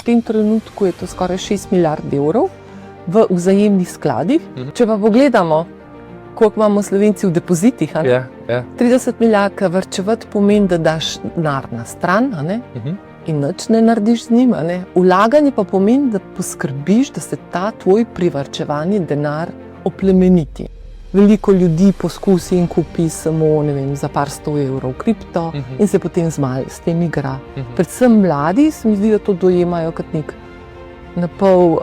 tem trenutku je to skoraj 6 milijard evrov v vzajemnih skladih. Če pa pogledamo, koliko imamo Slovenci v depozitih, 30 milijard varčevati pomeni, da daš denar na stran, in nič ne narediš z njim. Vlaganje pa pomeni, da poskrbiš, da se ta tvoj privarčevani denar oplemeniti. Veliko ljudi poskusi in kupi samo, za par 100 evrov kripto in se potem s tem igra. Predvsem mladi se mi zdi, da to dojemajo kot nek napol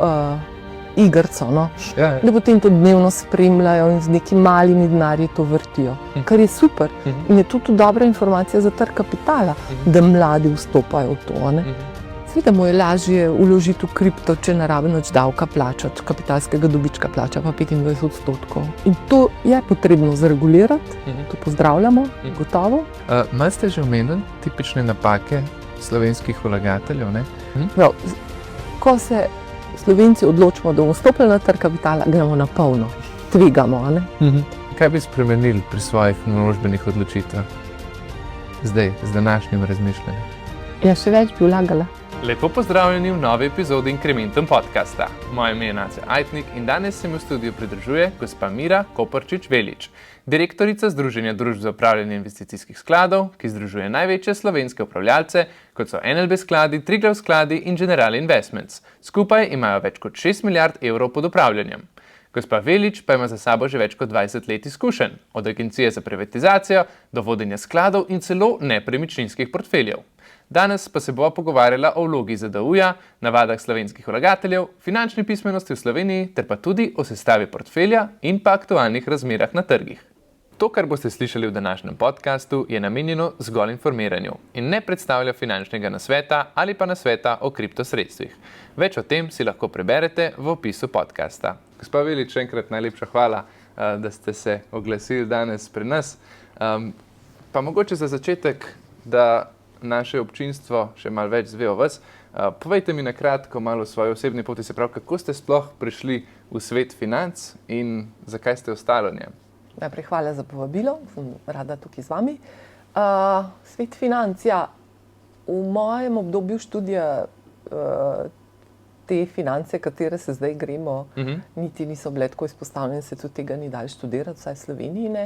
igrco, da potem to dnevno spremljajo in z nekimi malimi denarji to vrtijo. Kar je super in je tudi dobra informacija za trg kapitala, da mladi vstopajo v to. Seveda mu je lažje vložiti v kripto, če ne rabi nič davka plačati, kapitalskega dobička plača pa 25%. In to je potrebno zregulirati, to pozdravljamo, gotovo. Malo ste že omenili tipične napake slovenskih vlagateljev, ne? Prav, ko se Slovenci odločimo, da bomo stopili na trg kapitala, gremo na polno, tvegamo. Kaj bi spremenili pri svojih naložbenih odločitvah zdaj, z današnjim razmišljanjem? Ja, še več bi vlagala. Lepo pozdravljeni v novi epizodi Incrementum podcasta. Moje ime je Nace Ajtnik in danes se mi v studiu pridružuje gospa Mira Koprčič-Velič, direktorica Združenja družb za upravljanje investicijskih skladov, ki združuje največje slovenske upravljalce, kot so NLB skladi, Triglav skladi in General Investments. Skupaj imajo več kot 6 milijard evrov pod upravljanjem. Gospa Velič pa ima za sabo že več kot 20 let izkušenj, od agencije za privatizacijo do vodenja skladov in celo nepremičninskih portfeljev. Danes pa se bova pogovarjala o vlogi ZDU-ja, navadah slovenskih vlagateljev, finančni pismenosti v Sloveniji ter pa tudi o sestavi portfelja in pa aktualnih razmerah na trgih. To, kar boste slišali v današnjem podcastu, je namenjeno zgolj informiranju in ne predstavlja finančnega nasveta ali pa nasveta o kriptosredstvih. Več o tem si lahko preberete v opisu podcasta. Gospa Velič, še enkrat najlepša hvala, da ste se oglasili danes pri nas. Pa mogoče za začetek, da naše občinstvo še malo več zve o vas. Povejte mi na kratko malo o svoji osebni poti, se pravi, kako ste sploh prišli v svet financ in zakaj ste ostali v njem? Najprej hvala za povabilo, sem rada tukaj z vami. Svet financ, ja, v mojem obdobju študija te finance, katere se zdaj gremo, niti niso bile tako izpostavljene, se tudi tega ni dalo študirati, vsaj v Sloveniji ne.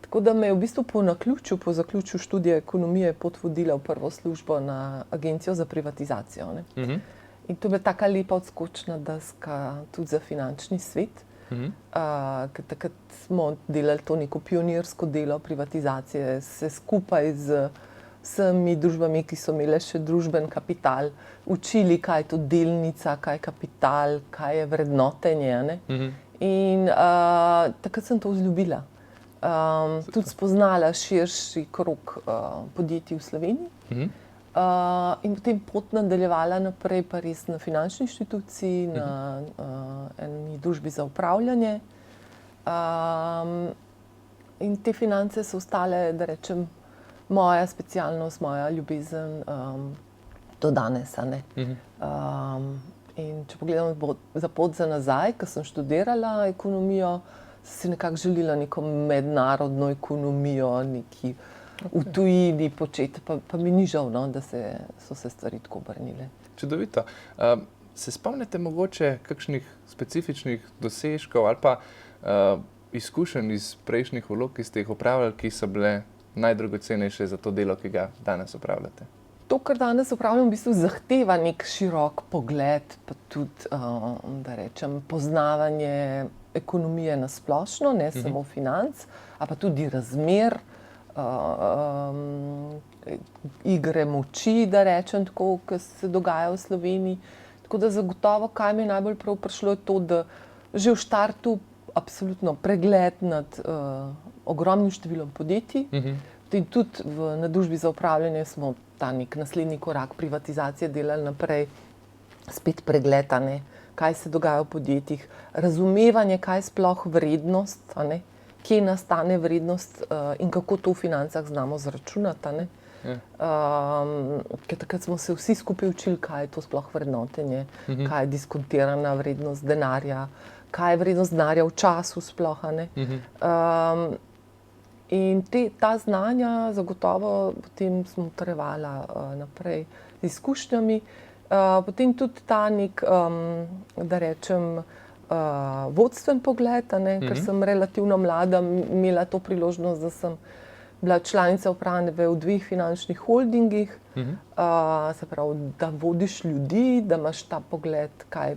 Tako da me je v bistvu po naključju, po zaključju študija ekonomije pot vodila v prvo službo na agencijo za privatizacijo. In to je bila taka lepa odskočna deska tudi za finančni svet. Ker takrat smo delali to neko pionirsko delo privatizacije, se skupaj z vsemi družbami, ki so imele še družben kapital, učili, kaj je to delnica, kaj je kapital, kaj je vrednotenje. In takrat sem to vzljubila. Tudi spoznala širši krog podjetij v Sloveniji in potem pot nadaljevala naprej pa res na finančni inštituciji, na eni družbi za upravljanje. In te finance so ostale, da rečem, moja specialnost, moja ljubezen do danes. In če pogledam za pot za nazaj, ko sem študirala ekonomijo, si nekako želela neko mednarodno ekonomijo, neki v tujini početi, pa mi ni žal, da so se stvari tako obrnile. Čudovito. Se spomnite mogoče kakšnih specifičnih dosežkov ali pa izkušenj iz prejšnjih vlog, ki ste jih opravljali, ki so bile najdragocenejše za to delo, ki ga danes opravljate? To, kar danes opravljam, v bistvu zahteva nek širok pogled, pa tudi, da rečem, poznavanje ekonomije na splošno, ne samo financ, a pa tudi razmer, igre moči, da rečem tako, ki se dogaja v Sloveniji. Tako da zagotovo, kaj mi je najbolj prav prišlo, je to, da že v štartu absolutno pregled nad ogromnim številom podjetij. In tudi na družbi za upravljanje smo ta nek naslednji korak privatizacije delali naprej, spet pregled, kaj se dogaja v podjetjih, razumevanje, kaj je sploh vrednost, kje nastane vrednost in kako to v financah znamo zračunati. Ker takrat smo se vsi skupaj učili, kaj je to sploh vrednotenje, kaj je diskontirana vrednost denarja, kaj je vrednost denarja v času sploh. In ta znanja zagotovo potem smo utrjevala naprej z izkušnjami Potem tudi ta nek, da rečem, vodstven pogled, ker sem relativno mlada, imela to priložnost, da sem bila članica uprave v 2 finančnih holdingih, se pravi, da vodiš ljudi, da imaš ta pogled, kaj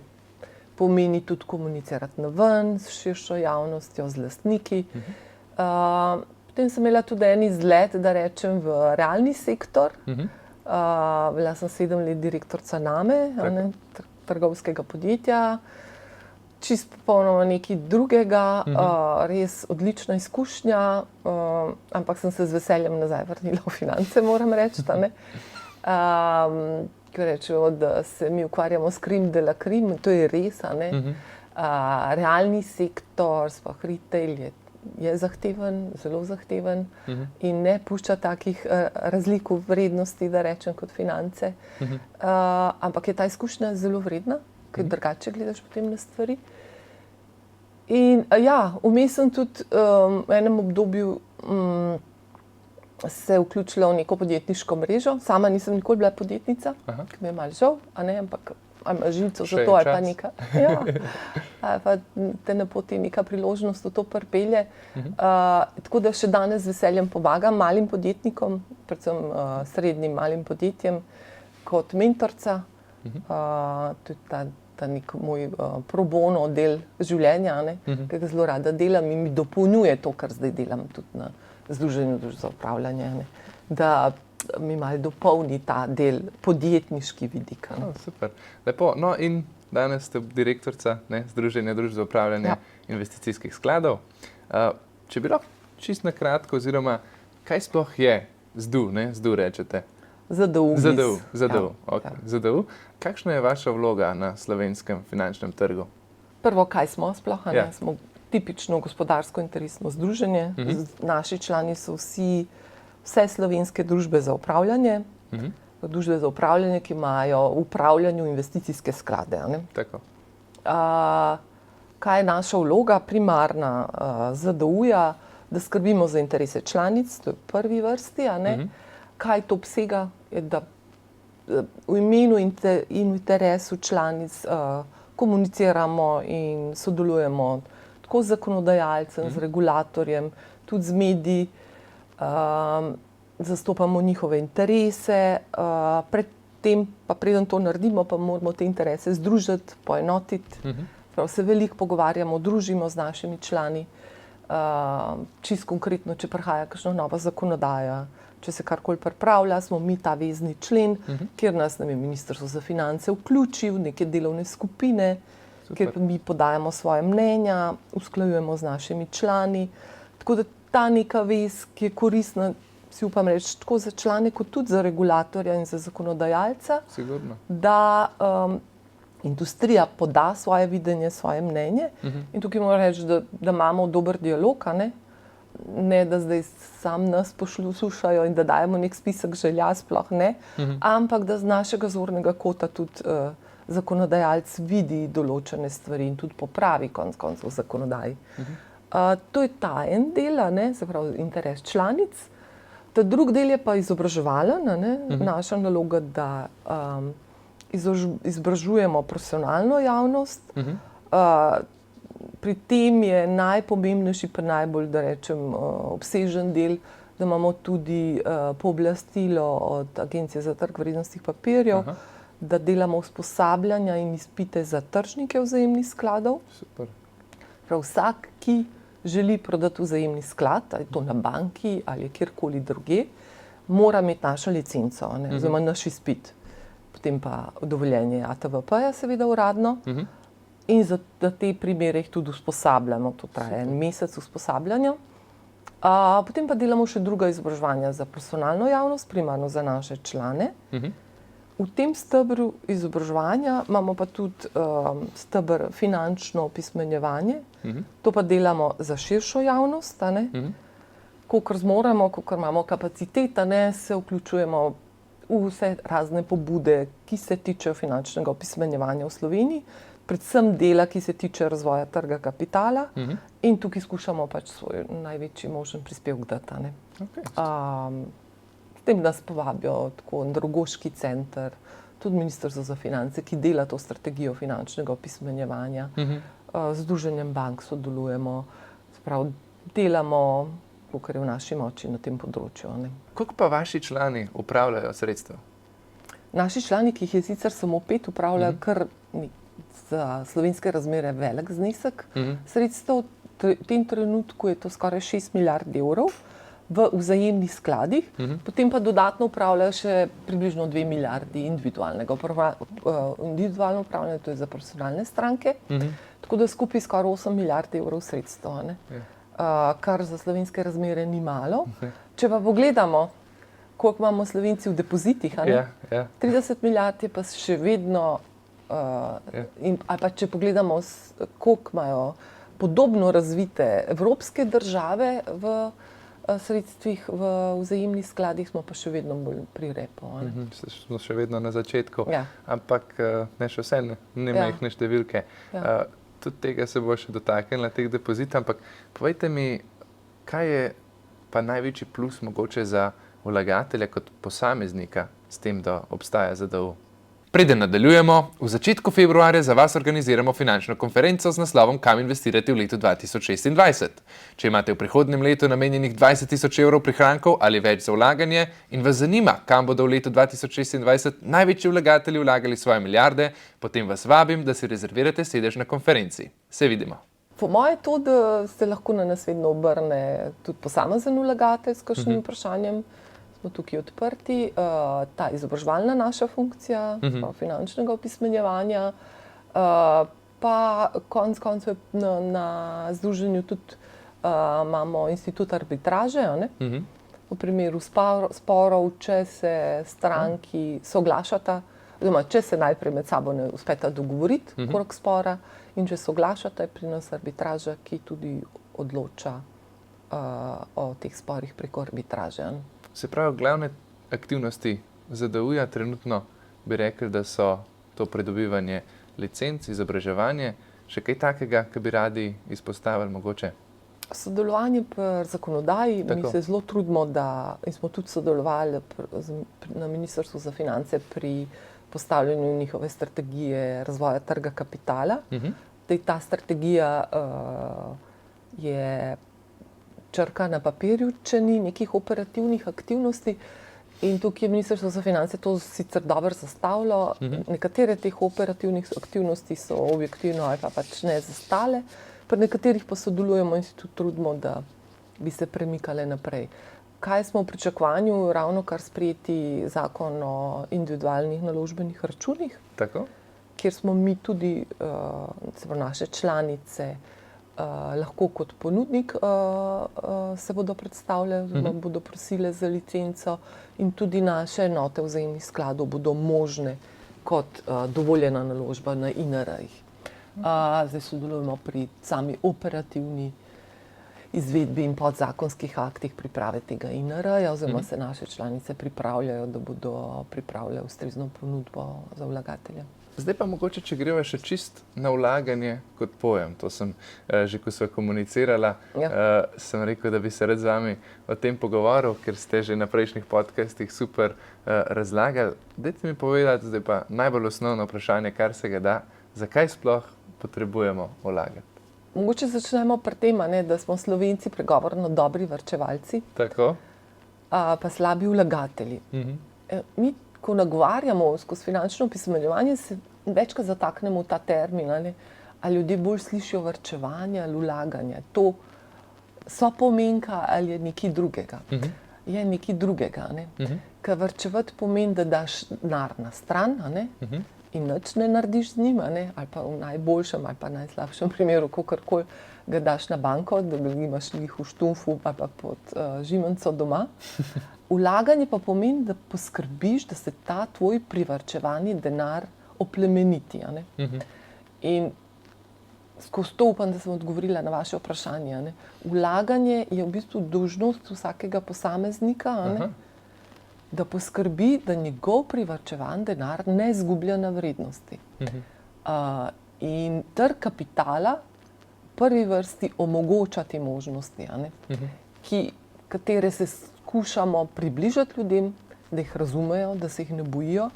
pomeni tudi komunicirati na ven, s širšo javnostjo, z lastniki. Potem sem imela tudi en izlet, da rečem, v realni sektor. Bila sem 7 let direktorica Name, trgovskega podjetja. Čisto popolnoma nekaj drugega, res odlična izkušnja, ampak sem se z veseljem nazaj vrnila v finance, moram reči. Ko rečemo, da se mi ukvarjamo s crème de la crème, to je res. Realni sektor, sploh retail je zahteven, zelo zahteven in ne pušča takih razlik v vrednosti, da rečem, kot finance. Ampak je ta izkušnja zelo vredna, ker drugače gledaš potem na stvari. In ja, vmes sem tudi v enem obdobju se vključila v neko podjetniško mrežo. Sama nisem nikoli bila podjetnica, ki mi je malo žal, ampak ima živcev za to, ali pa neka. Ja, pa te na poti neka priložnost v to pripelje. Tako da še danes z veseljem pomagam malim podjetnikom, predvsem srednjim malim podjetjem, kot mentorca. Tudi ta nek moj pro bono del življenja, ki ga zelo rada delam in mi dopolnjuje to, kar zdaj delam tudi na Združenju družb za upravljanje, da mi malo dopolni ta del podjetniški vidik. Super, lepo. No in danes ste direktorica Združenja družb za upravljanje investicijskih skladov. Če bi lahko čisto na kratko, oziroma kaj sploh je ZDU, ZDU rečete? ZDU. Kakšna je vaša vloga na slovenskem finančnem trgu? Prvo, kaj smo sploh? Smo tipično gospodarsko interesno združenje. Naši člani so vse slovenske družbe za upravljanje. Družbe za upravljanje, ki imajo v upravljanju investicijske sklade. Tako. Kaj je naša vloga primarna ZDU-ja? Da skrbimo za interese članic, to je v prvi vrsti. Kaj to obsega? Je, da v imenu in interesu članic komuniciramo in sodelujemo tako z zakonodajalcem, z regulatorjem, tudi z mediji, zastopamo njihove interese, predtem pa preden to naredimo, pa moramo te interese združiti, poenotiti. Se veliko pogovarjamo, družimo z našimi člani, čisto konkretno, če prihaja kakšna nova zakonodaja, če se karkoli pripravlja, smo mi ta vezni člen, kjer nas Ministrstvo za finance vključi v neke delovne skupine, kjer mi podajamo svoje mnenja, usklajujemo z našimi člani. Tako da ta neka vez, ki je koristna, si upam reči, tako za člane, kot tudi za regulatorja in za zakonodajalca, da industrija poda svoje videnje, svoje mnenje. In tukaj moram reči, da imamo dober dialog, ne da zdaj sam nas poslušajo in da dajemo nek spisek želja, sploh ne, ampak da z našega zornega kota tudi zakonodajalec vidi določene stvari in tudi popravi konec koncev zakonodaji. To je ta en del, se pravi interes članic. Ta drugi del je pa izobraževalen, naša naloga, da izobražujemo profesionalno javnost. Pri tem je najpomembnejši, pa najbolj, da rečem, obsežen del, da imamo tudi pooblastilo od Agencije za trg vrednostnih papirjev, da delamo usposabljanja in izpite za tržnike vzajemnih skladov. Super. Prav vsak, ki želi prodati vzajemni sklad, ali to na banki ali kjerkoli drugje, mora imeti našo licenco, oziroma naš izpit. Potem pa dovoljenje ATVP-ja, seveda uradno. In za te primere jih tudi usposabljamo, to traja en mesec usposabljanja. Potem pa delamo še druga izobraževanja za profesionalno javnost, primarno za naše člane. V tem stebru izobraževanja imamo pa tudi steber finančno opismenjevanje. To pa delamo za širšo javnost. Kolikor zmoremo, kolikor imamo kapaciteta, se vključujemo v vse razne pobude, ki se tičejo finančnega opismenjevanja v Sloveniji, predvsem dela, ki se tiče razvoja trga kapitala, in tukaj skušamo pač svoj največji možen prispevek dati. S tem nas povabijo tako Andragoški center, tudi Ministrstvo za finance, ki dela to strategijo finančnega opismenjevanja. Z Združenjem bank sodelujemo, sprav, delamo, kar je v naši moči na tem področju. Koliko pa vaši člani upravljajo sredstva? Naši člani, ki jih je sicer samo 5, upravljajo kar za slovenske razmere velik znesek sredstev. V tem trenutku je to skoraj 6 milijard evrov v vzajemnih skladih, potem pa dodatno upravljajo še približno 2 milijardi individualnega individualno upravljanje, to je za personalne stranke, tako da skupaj skoraj 8 milijard evrov sredstev, kar za slovenske razmere ni malo. Če pa pogledamo, koliko imamo Slovenci v depozitih, 30 milijard je pa še vedno, ali pa če pogledamo, koliko imajo podobno razvite evropske države v sredstvih v vzajemnih skladih, smo pa še vedno bolj pri repu. Smo še vedno na začetku, ampak ne še vse, ne majhne številke. Tudi tega se bo še dotaknila, teh depozitov, ampak povejte mi, kaj je pa največji plus mogoče za vlagatelja kot posameznika s tem, da obstaja ZDU? Preden nadaljujemo, v začetku februarja za vas organiziramo finančno konferenco z naslovom Kam investirati v letu 2026. Če imate v prihodnjem letu namenjenih 20.000 evrov prihrankov ali več za vlaganje in vas zanima, kam bodo v letu 2026 največji vlagatelji vlagali svoje milijarde, potem vas vabim, da si rezervirate sedež na konferenci. Se vidimo. Po moje to, da se lahko na nas vedno obrne tudi posamezen vlagatelj s kakšnim vprašanjem, smo tukaj odprti, ta izobraževalna naša funkcija, finančnega opismenjevanja, pa konec koncev na združenju tudi imamo institut arbitraže, v primeru sporov, če se stranki soglašata, oziroma če se najprej med sabo ne uspeta dogovoriti okrog spora in če soglašata, je pri nas arbitraža, ki tudi odloča o teh sporih preko arbitraže. Se pravi, glavne aktivnosti ZDU-ja trenutno bi rekli, da so to pridobivanje licenc, izobraževanje, še kaj takega, ki bi radi izpostavili mogoče? Sodelovanje pri zakonodaji, mi se zelo trudimo, in smo tudi sodelovali na Ministrstvu za finance pri postavljanju njihove strategije razvoja trga kapitala. Ta strategija je črka na papirju, če ni nekih operativnih aktivnosti. In tukaj je Ministrstvo za finance to sicer dobro zastavilo. Nekatere teh operativnih aktivnosti so objektivno ali pa pač ne zastale, pri nekaterih pa sodelujemo in se tudi trudimo, da bi se premikale naprej. Kaj smo v pričakovanju, ravno kar sprejeti zakon o individualnih naložbenih računih, kjer smo mi tudi, naše članice, lahko kot ponudnik se bodo predstavljali, bodo prosile za licenco in tudi naše enote vzajemnih skladov bodo možne kot dovoljena naložba na INR-jih. Zdaj sodelujemo pri sami operativni izvedbi in podzakonskih aktih priprave tega INR-ja, oziroma se naše članice pripravljajo, da bodo pripravljali ustrezno ponudbo za vlagatelje. Zdaj pa mogoče, če greva še čist na vlaganje kot pojem. To sem že, ko sva komunicirala, sem rekel, da bi se rad z vami o tem pogovoril, ker ste že na prejšnjih podcastih super razlagali. Dajte mi povedati, zdaj pa najbolj osnovno vprašanje, kar se ga da, zakaj sploh potrebujemo vlagati? Mogoče začnemo pri tem, da smo Slovenci pregovorno dobri varčevalci, pa slabi vlagatelji. Mi, ko nagovarjamo skozi finančno opismenjevanje, se večkrat zataknemo v ta termin, ali ljudje bolj slišijo varčevanje ali vlaganje. To so pomenka ali je nekaj drugega. Je nekaj drugega. Ker varčevati pomeni, da daš denar na stran in nič ne narediš z njim, ali pa v najboljšem ali pa najslabšem primeru, kakorkoli ga daš na banko, da ga imaš njih v štumfu ali pa pod žimenco doma. Vlaganje pa pomeni, da poskrbiš, da se ta tvoj privarčevani denar oplemeniti. In skozi to upam, da sem odgovorila na vaše vprašanje. Vlaganje je v bistvu dolžnost vsakega posameznika, da poskrbi, da njegov privarčevan denar ne izgublja na vrednosti. In trg kapitala v prvi vrsti omogoča te možnosti, katere se skušamo približati ljudem, da jih razumejo, da se jih ne bojijo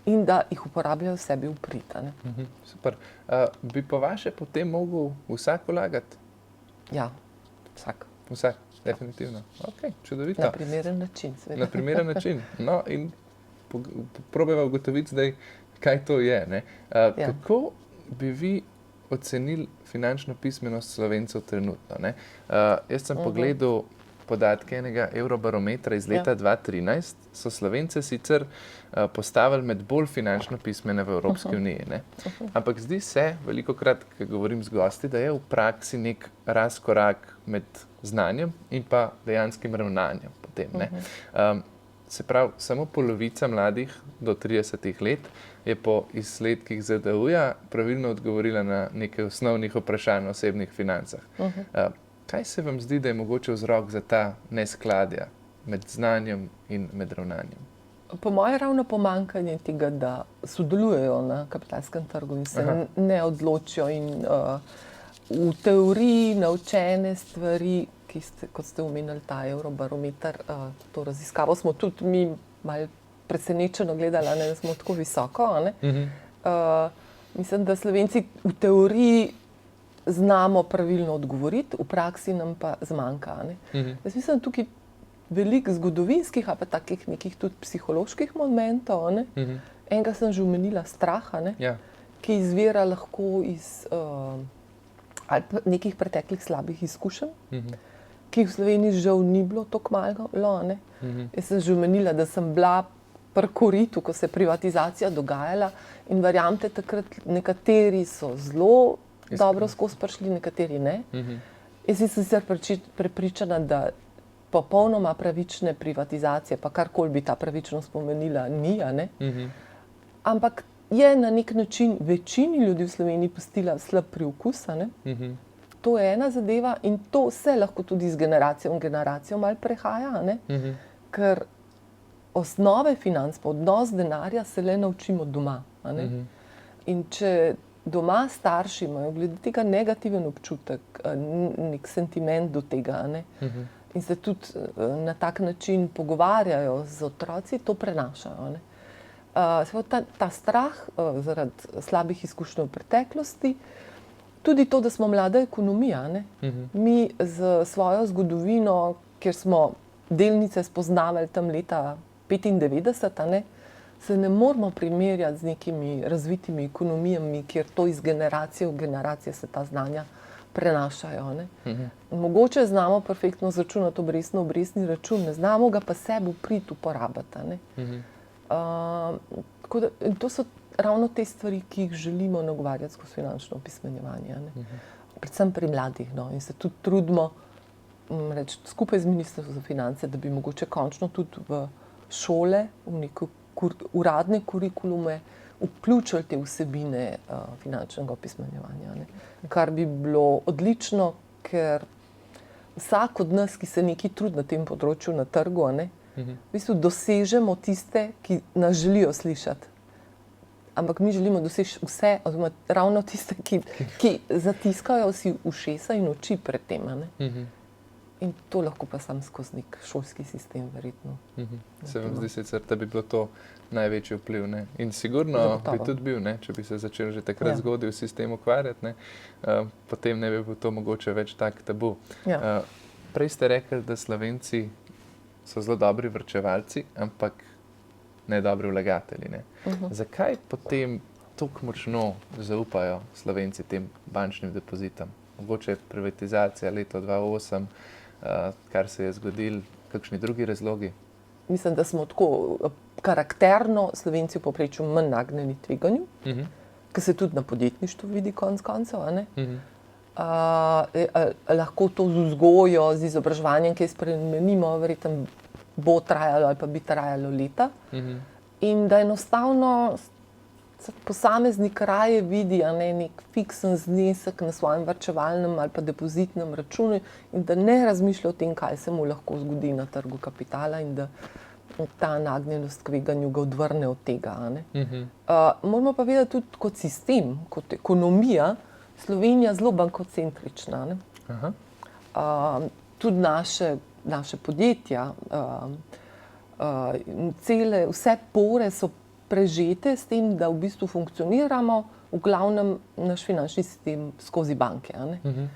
in da jih uporabljajo sebi v prid. Super. Bi po vaše potem mogel vsak vlagati? Ja, vsak. Vsak, definitivno. Ok, čudovito. Na primeren način. Seveda. Na primeren način. No, in probajva ugotoviti zdaj, kaj to je. Ne? Kako bi vi ocenili finančno pismenost Slovencev trenutno? Ne? Jaz sem pogledal podatke enega Eurobarometra iz leta 2013, so Slovence sicer postavili med bolj finančno pismene v Evropski uniji. Ne? Ampak zdi se, velikokrat, ko govorim z gosti, da je v praksi nek razkorak med znanjem in pa dejanskim ravnanjem potem. Ne? Se pravi, samo polovica mladih do 30 let je po izsledkih ZDU-ja pravilno odgovorila na nekaj osnovnih vprašanj o osebnih financah. Kaj se vam zdi, da je mogoče vzrok za ta neskladja med znanjem in med ravnanjem? Po mojem ravno pomanjkanje tega, da sodelujejo na kapitalskem trgu in se ne odločijo in v teoriji naučene stvari, kot ste omenili ta Eurobarometer, to raziskavo smo tudi mi malo presenečeno gledali, da smo tako visoko. Mislim, da Slovenci v teoriji znamo pravilno odgovoriti, v praksi nam pa zmanjka. Jaz mislim, da tukaj veliko zgodovinskih, pa takih nekih tudi psiholoških momentov. Enega sem že omenila, straha, ki izvira lahko iz nekih preteklih slabih izkušenj, ki jih v Sloveniji žal ni bilo tako malo. Jaz sem že omenila, da sem bila pri koritu, ko se je privatizacija dogajala in verjamete, takrat nekateri so zelo dobro skozi prišli, nekateri ne. Jaz sem sicer prepričana, da popolnoma pravične privatizacije, pa karkoli bi ta pravičnost pomenila, ni. Ampak je na nek način večini ljudi v Sloveniji pustila slab priokus. To je ena zadeva in to se lahko tudi z generacijo v generacijo malo prehaja, ker osnove financ, pa odnos denarja se le naučimo doma. In če doma starši imajo glede tega negativen občutek, nek sentiment do tega, in se tudi na tak način pogovarjajo z otroci, to prenašajo. Ta strah zaradi slabih izkušenj v preteklosti, tudi to, da smo mlada ekonomija. Mi z svojo zgodovino, kjer smo delnice spoznavali tam leta 1995, se ne moramo primerjati z nekimi razvitimi ekonomijami, kjer to iz generacije v generacije se ta znanja prenašajo. Mogoče znamo perfektno zračunati obrestni račun, ne znamo ga pa sebi v prid uporabiti. To so ravno te stvari, ki jih želimo nagovarjati skozi finančno opismenjevanje. Predvsem pri mladih. In se tudi trudimo skupaj z Ministrstvom za finance, da bi mogoče končno tudi v šole, v neke uradne kurikulume vključili te vsebine finančnega opismenjevanja. Kar bi bilo odlično, ker vsak od nas, ki se nekaj trudi na tem področju na trgu, v bistvu dosežemo tiste, ki nas želijo slišati. Ampak mi želimo doseči vse, ravno tiste, ki zatiskajo si ušesa in oči pred tem. In to lahko pa sam skozi nek šolski sistem, verjetno. Se vam zdi sicer, da bi bilo to največji vpliv. In sigurno bi tudi bil, če bi se začel že takrat zgodaj v sistem ukvarjati, potem ne bi bil to mogoče več tak tabu. Prej ste rekli, da Slovenci so zelo dobri varčevalci, ampak ne dobri vlagatelji. Zakaj potem tako močno zaupajo Slovenci tem bančnim depozitom? Mogoče privatizacija leta 2008, kar se je zgodilo, kakšni drugi razlogi? Mislim, da smo tako karakterno Slovenci v povprečju manj nagnjeni tveganju, ker se tudi na podjetništvu vidi konec koncev. Lahko to z vzgojo, z izobraževanjem, ki spremenimo, verjetno bo trajalo ali pa bi trajalo leta. In da enostavno posameznik raje vidi nek fiksen znesek na svojem varčevalnem ali pa depozitnem računu in da ne razmišlja o tem, kaj se mu lahko zgodi na trgu kapitala in da ta nagnjenost k tveganju ga odvrne od tega. Moramo pa vedeti tudi kot sistem, kot ekonomija, Slovenija zelo bankocentrična. Tudi naše podjetja, vse pore so prežete s tem, da v bistvu funkcioniramo, v glavnem naš finančni sistem skozi banke. A ne?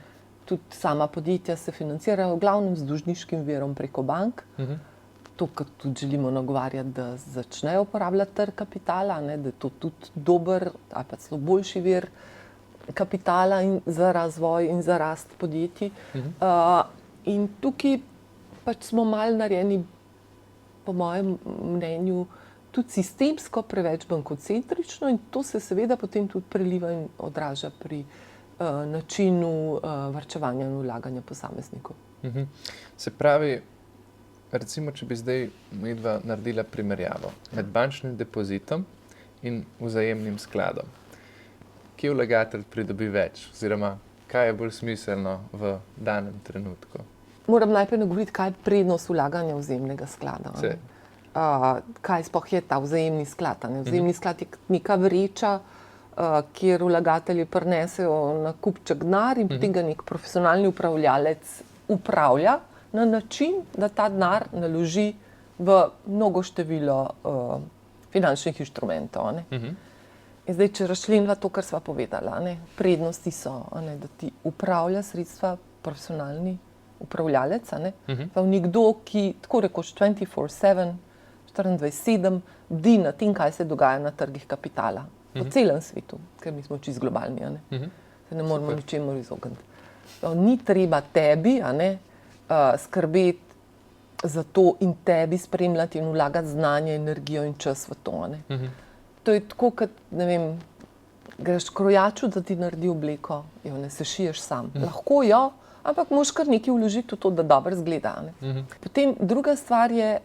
Tudi sama podjetja se financirajo v glavnem z dolžniškim virom preko bank. To, kar tudi želimo nagovarjati, da začnejo uporabljati trg kapitala, ne? Da je to tudi dober ali pa celo boljši vir kapitala in za razvoj in za rast podjetij. In tukaj pač smo malo narejeni, po mojem mnenju, tudi sistemsko preveč bankocentrično in to se seveda potem tudi preliva in odraža pri načinu varčevanja in vlaganja posameznikov. Se pravi, recimo, če bi zdaj midva naredila primerjavo med bančnim depozitom in vzajemnim skladom. Kje vlagatelj pridobi več, oziroma kaj je bolj smiselno v danem trenutku? Moram najprej nagovoriti, kaj je prednost vlaganja vzajemnega sklada. Kaj sploh je ta vzajemni sklad? Vzajemni sklad je neka vreča, kjer vlagatelji prinesejo na kupček denar in potem ga nek profesionalni upravljalec upravlja na način, da ta denar naloži v mnogo število finančnih inštrumentov. In zdaj, če razčlenila to, kar sva povedala, prednosti so, da ti upravlja sredstva profesionalni upravljalec, pa nekdo, ki tako rekoč 24/7, 24/7 bdi na tem, kaj se dogaja na trgih kapitala. Po celem svetu, ker mi smo čisto globalni, se ne moramo ničemur izogniti. Ni treba tebi skrbeti za to in tebi spremljati in vlagati znanje, energijo in čas v to. To je tako, kot, ne vem, greš k krojaču, da ti naredi obleko, jo ne sešiješ sam. Lahko jo, ampak moraš kar nekaj vložiti v to, da dobro izgleda. Potem druga stvar je,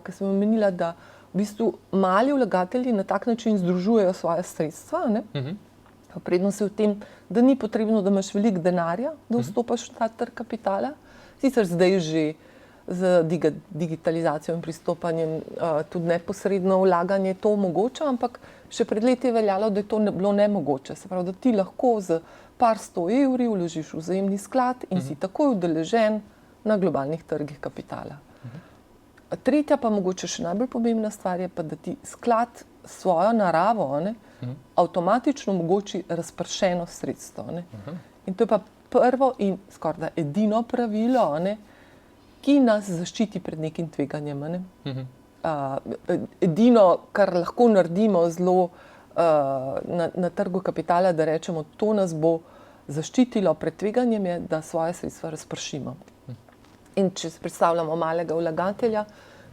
ki sem omenila, da v bistvu mali vlagatelji na tak način združujejo svoje sredstva. Prednost je v tem, da ni potrebno, da imaš veliko denarja, da vstopaš v ta trg kapitala. Sicer zdaj že z digitalizacijo in pristopanjem tudi neposredno vlaganje to omogoča, ampak še pred leti je veljalo, da je to bilo nemogoče. Se pravi, da ti lahko z par 100 evri vložiš v vzajemni sklad in si takoj udeležen na globalnih trgih kapitala. Tretja pa mogoče še najbolj pomembna stvar je pa, da ti sklad svojo naravo avtomatično omogoči razpršenost sredstev. In to je pa prvo in skoraj edino pravilo, ki nas zaščiti pred nekim tveganjem. Edino, kar lahko naredimo zelo na trgu kapitala, da rečemo, to nas bo zaščitilo pred tveganjem, je, da svoje sredstva razpršimo. In če se predstavljamo malega vlagatelja,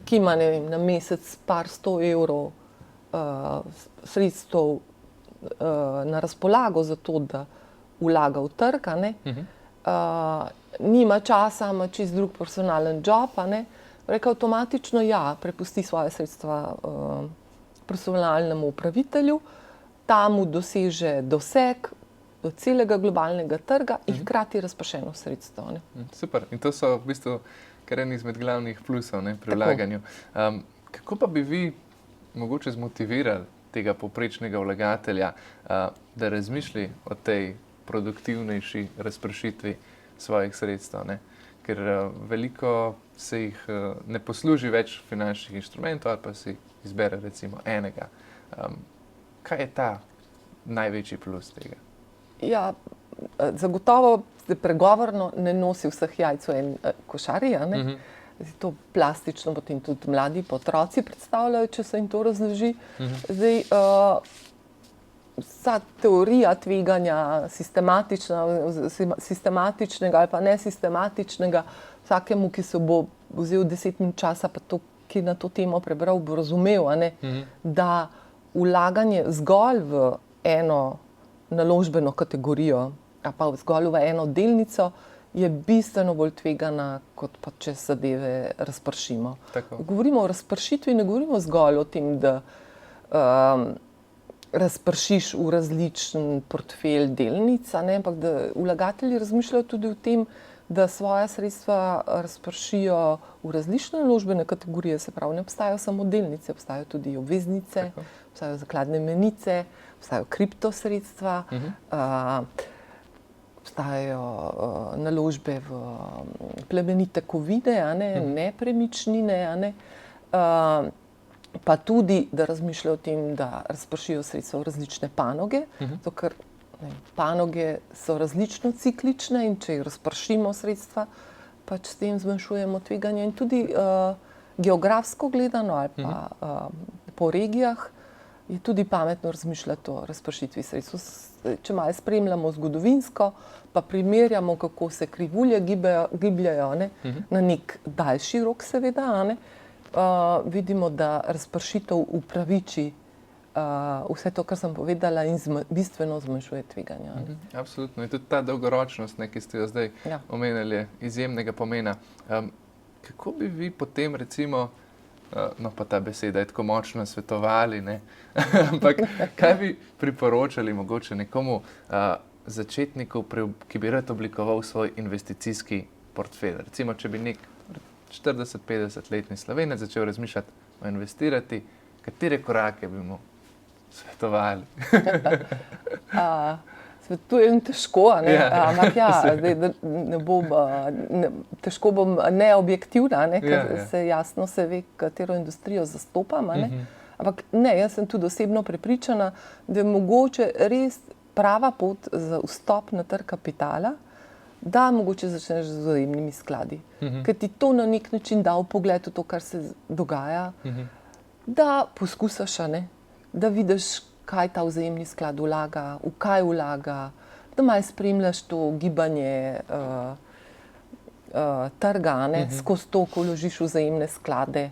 ki ima, ne vem, na mesec par 100 evrov sredstev na razpolago za to, da vlaga v trg, nima časa, ima čisto drug profesionalen job, reka avtomatično prepusti svoje sredstva profesionalnemu upravitelju, ta mu doseže doseg do celega globalnega trga in hkrati razpršeno sredstvo. Super. In to so v bistvu kar en izmed glavnih plusov pri vlaganju. Kako pa bi vi mogoče zmotivirali tega povprečnega vlagatelja, da razmišlja o tej produktivnejši razpršitvi svojih sredstev, ker veliko se jih ne posluži več finančnih inštrumentov ali pa si izbere recimo enega. Kaj je ta največji plus tega? Ja, zagotovo pregovorno ne nosi vseh jajc v en košari, to plastično potem tudi mladi otroci predstavljajo, če se jim to razloži. Zdaj, vsa teorija tveganja sistematičnega ali pa nesistematičnega, vsakemu, ki se bo vzel 10 minut časa, pa to, ki na to temo prebral, bo razumel, da vlaganje zgolj v eno naložbeno kategorijo, a pa zgolj v eno delnico, je bistveno bolj tvegana, kot pa če zadeve razpršimo. Govorimo o razpršitvi, ne govorimo zgolj o tem, da razpršiš v različen portfelj delnic, ampak da vlagatelji razmišljajo tudi o tem, da svoja sredstva razpršijo v različne naložbene kategorije, se pravi, ne obstajajo samo delnice, obstajajo tudi obveznice, obstajajo zakladne menice, obstajajo kriptosredstva, obstajajo naložbe v plemenite kovine, nepremičnine, pa tudi, da razmišljajo o tem, da razpršijo sredstva v različne panoge, zato ker panoge so različno ciklične in če jih razpršimo sredstva, pač s tem zmanjšujemo tveganje. In tudi geografsko gledano ali pa po regijah je tudi pametno razmišljati o razpršitvi sredstev. Če malo spremljamo zgodovinsko, pa primerjamo, kako se krivulje gibljajo na nek daljši rok, seveda, vidimo, da razpršitev upraviči vse to, kar sem povedala, in bistveno zmanjšuje tveganja. Absolutno. In tudi ta dolgoročnost, ki ste jo zdaj omenjali, je izjemnega pomena. Kako bi vi potem, recimo, no pa ta beseda je tako močno svetovali, ampak kaj bi priporočali mogoče nekomu začetniku, ki bi rad oblikoval svoj investicijski portfelj? Recimo, če bi nek 40-50-letni Slovenec začel razmišljati o investirati, katere korake bi mu svetovali? Svetujem težko, ampak težko bom neobjektivna, ker jasno se ve, katero industrijo zastopam. Ampak ne, jaz sem tudi osebno prepričana, da je mogoče res prava pot za vstop na trg kapitala, da mogoče začneš z vzajemnimi skladi. Ker ti to na nek način da vpogled v to, kar se dogaja, da poskusaš, da vidiš, kaj ta vzajemni sklad vlaga, v kaj vlaga, da malo spremljaš to gibanje trga, skozi to, ko vložiš vzajemne sklade.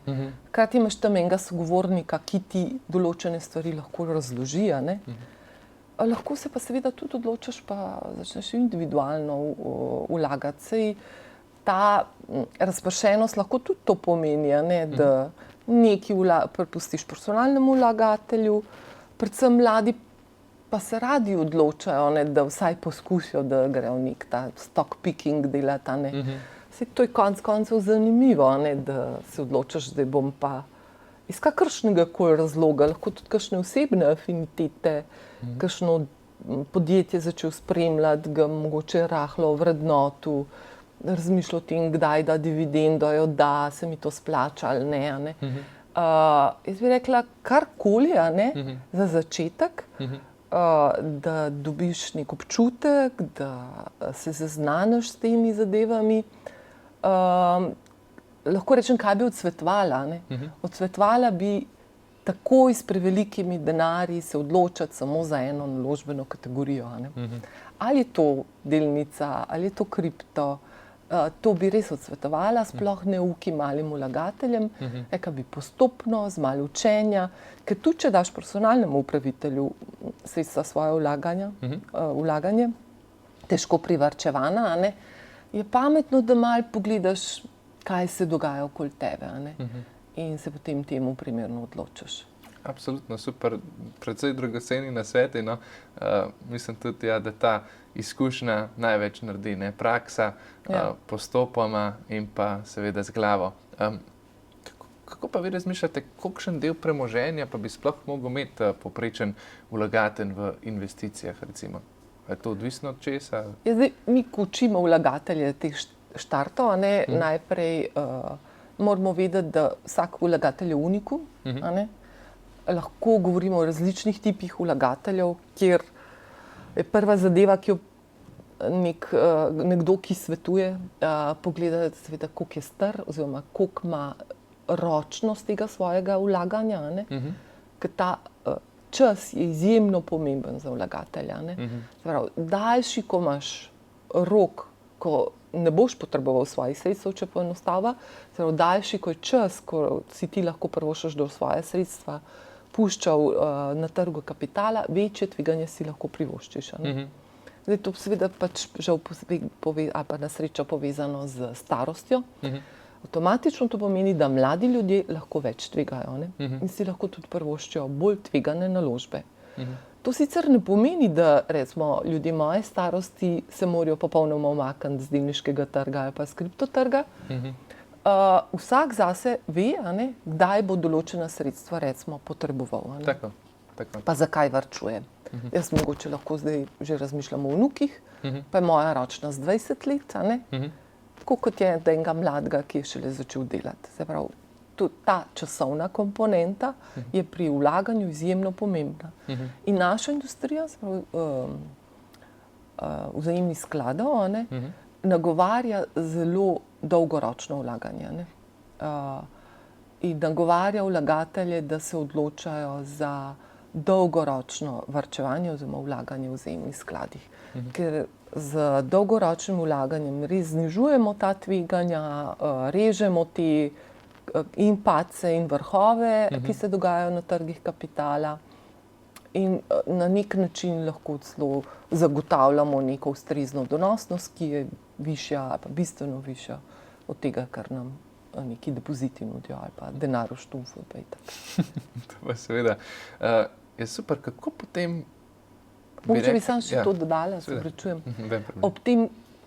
Hkrati imaš tam enega sogovornika, ki ti določene stvari lahko razloži. Lahko se pa seveda tudi odločiš, pa začneš individualno vlagati. Sej ta razpršenost lahko tudi to pomeni, da nekaj prepustiš personalnemu vlagatelju, predvsem mladi pa se radi odločajo, da vsaj poskusijo, da grejo nek ta stock picking delati. Sej to je konec koncev zanimivo, da se odločiš, da bom pa iz kakršnega koli razloga, lahko tudi kakšne osebne afinitete, kakšno podjetje začel spremljati, ga mogoče rahlo vrednotu, razmišljal o tem, kdaj da dividendo, da se mi to splača ali ne. Jaz bi rekla, karkoli za začetek, da dobiš nek občutek, da se zaznaniš s temi zadevami. Lahko rečem, kaj bi odsvetovala. Odsvetovala bi takoj s prevelikimi denarji se odločati samo za eno naložbeno kategorijo. Ali je to delnica, ali je to kripto, to bi res odsvetovala, sploh neukim malim vlagateljem, kaj bi postopno, z malo učenja, ker tudi, če daš personalnemu upravitelju sredstva svoje vlaganje, težko privarčevana, je pametno, da malo pogledaš, kaj se dogaja okoli tebe, in se potem temu primerno odločiš. Absolutno, super, precej dragoceni nasveti. Mislim tudi, da ta izkušnja največ naredi, praksa, postopoma in pa seveda z glavo. Kako pa vi razmišljate, kolikšen del premoženja pa bi sploh mogel imeti povprečen vlagatelj v investicijah, recimo? Je to odvisno od česa? Zdaj, mi, ko učimo vlagatelje teh štartov, najprej moramo vedeti, da vsak vlagatelj je unikum. Lahko govorimo o različnih tipih vlagateljev, kjer je prva zadeva, ki jo nekdo, ki svetuje, pogleda, seveda, koliko je star oziroma koliko ima ročnost tega svojega vlaganja. Ker ta čas je izjemno pomemben za vlagatelja. Daljši, ko imaš rok, ko ne boš potreboval svojih sredstev, če poenostavlja, daljši, ko je čas, ko si ti lahko privoščiš do svoje sredstva, puščal na trgu kapitala, večje tveganje si lahko privoščiš. Zdaj, to seveda pač žal ali pa na srečo povezano z starostjo. Avtomatično to pomeni, da mladi ljudje lahko več tvegajo in si lahko tudi privoščijo bolj tvegane naložbe. To sicer ne pomeni, da recimo ljudje moje starosti se morajo popolnoma umakniti z delniškega trga ali pa z kriptotrga. Vsak zase ve, kdaj bo določena sredstva recimo potreboval. Tako. Pa zakaj varčuje. Jaz mogoče lahko zdaj že razmišljam o vnukih, pa je moja ročnost 20 let, tako kot je enega mladega, ki je šele začel delati. Se pravi, tudi ta časovna komponenta je pri vlaganju izjemno pomembna. In naša industrija, vzajemnih skladov, nagovarja zelo dolgoročno vlaganje. In nagovarja vlagatelje, da se odločajo za dolgoročno varčevanje oziroma vlaganje v vzajemnih skladih. Ker z dolgoročnim vlaganjem res znižujemo ta tveganja, režemo te in padce in vrhove, ki se dogajajo na trgih kapitala, in na nek način lahko celo zagotavljamo neko ustrezno donosnost, ki je višja, pa bistveno višja od tega, kar nam neki depoziti nudijo ali pa denar v štufu. To pa seveda je super. Kako potem Mogoče bi sam še to dodala, se opravičujem.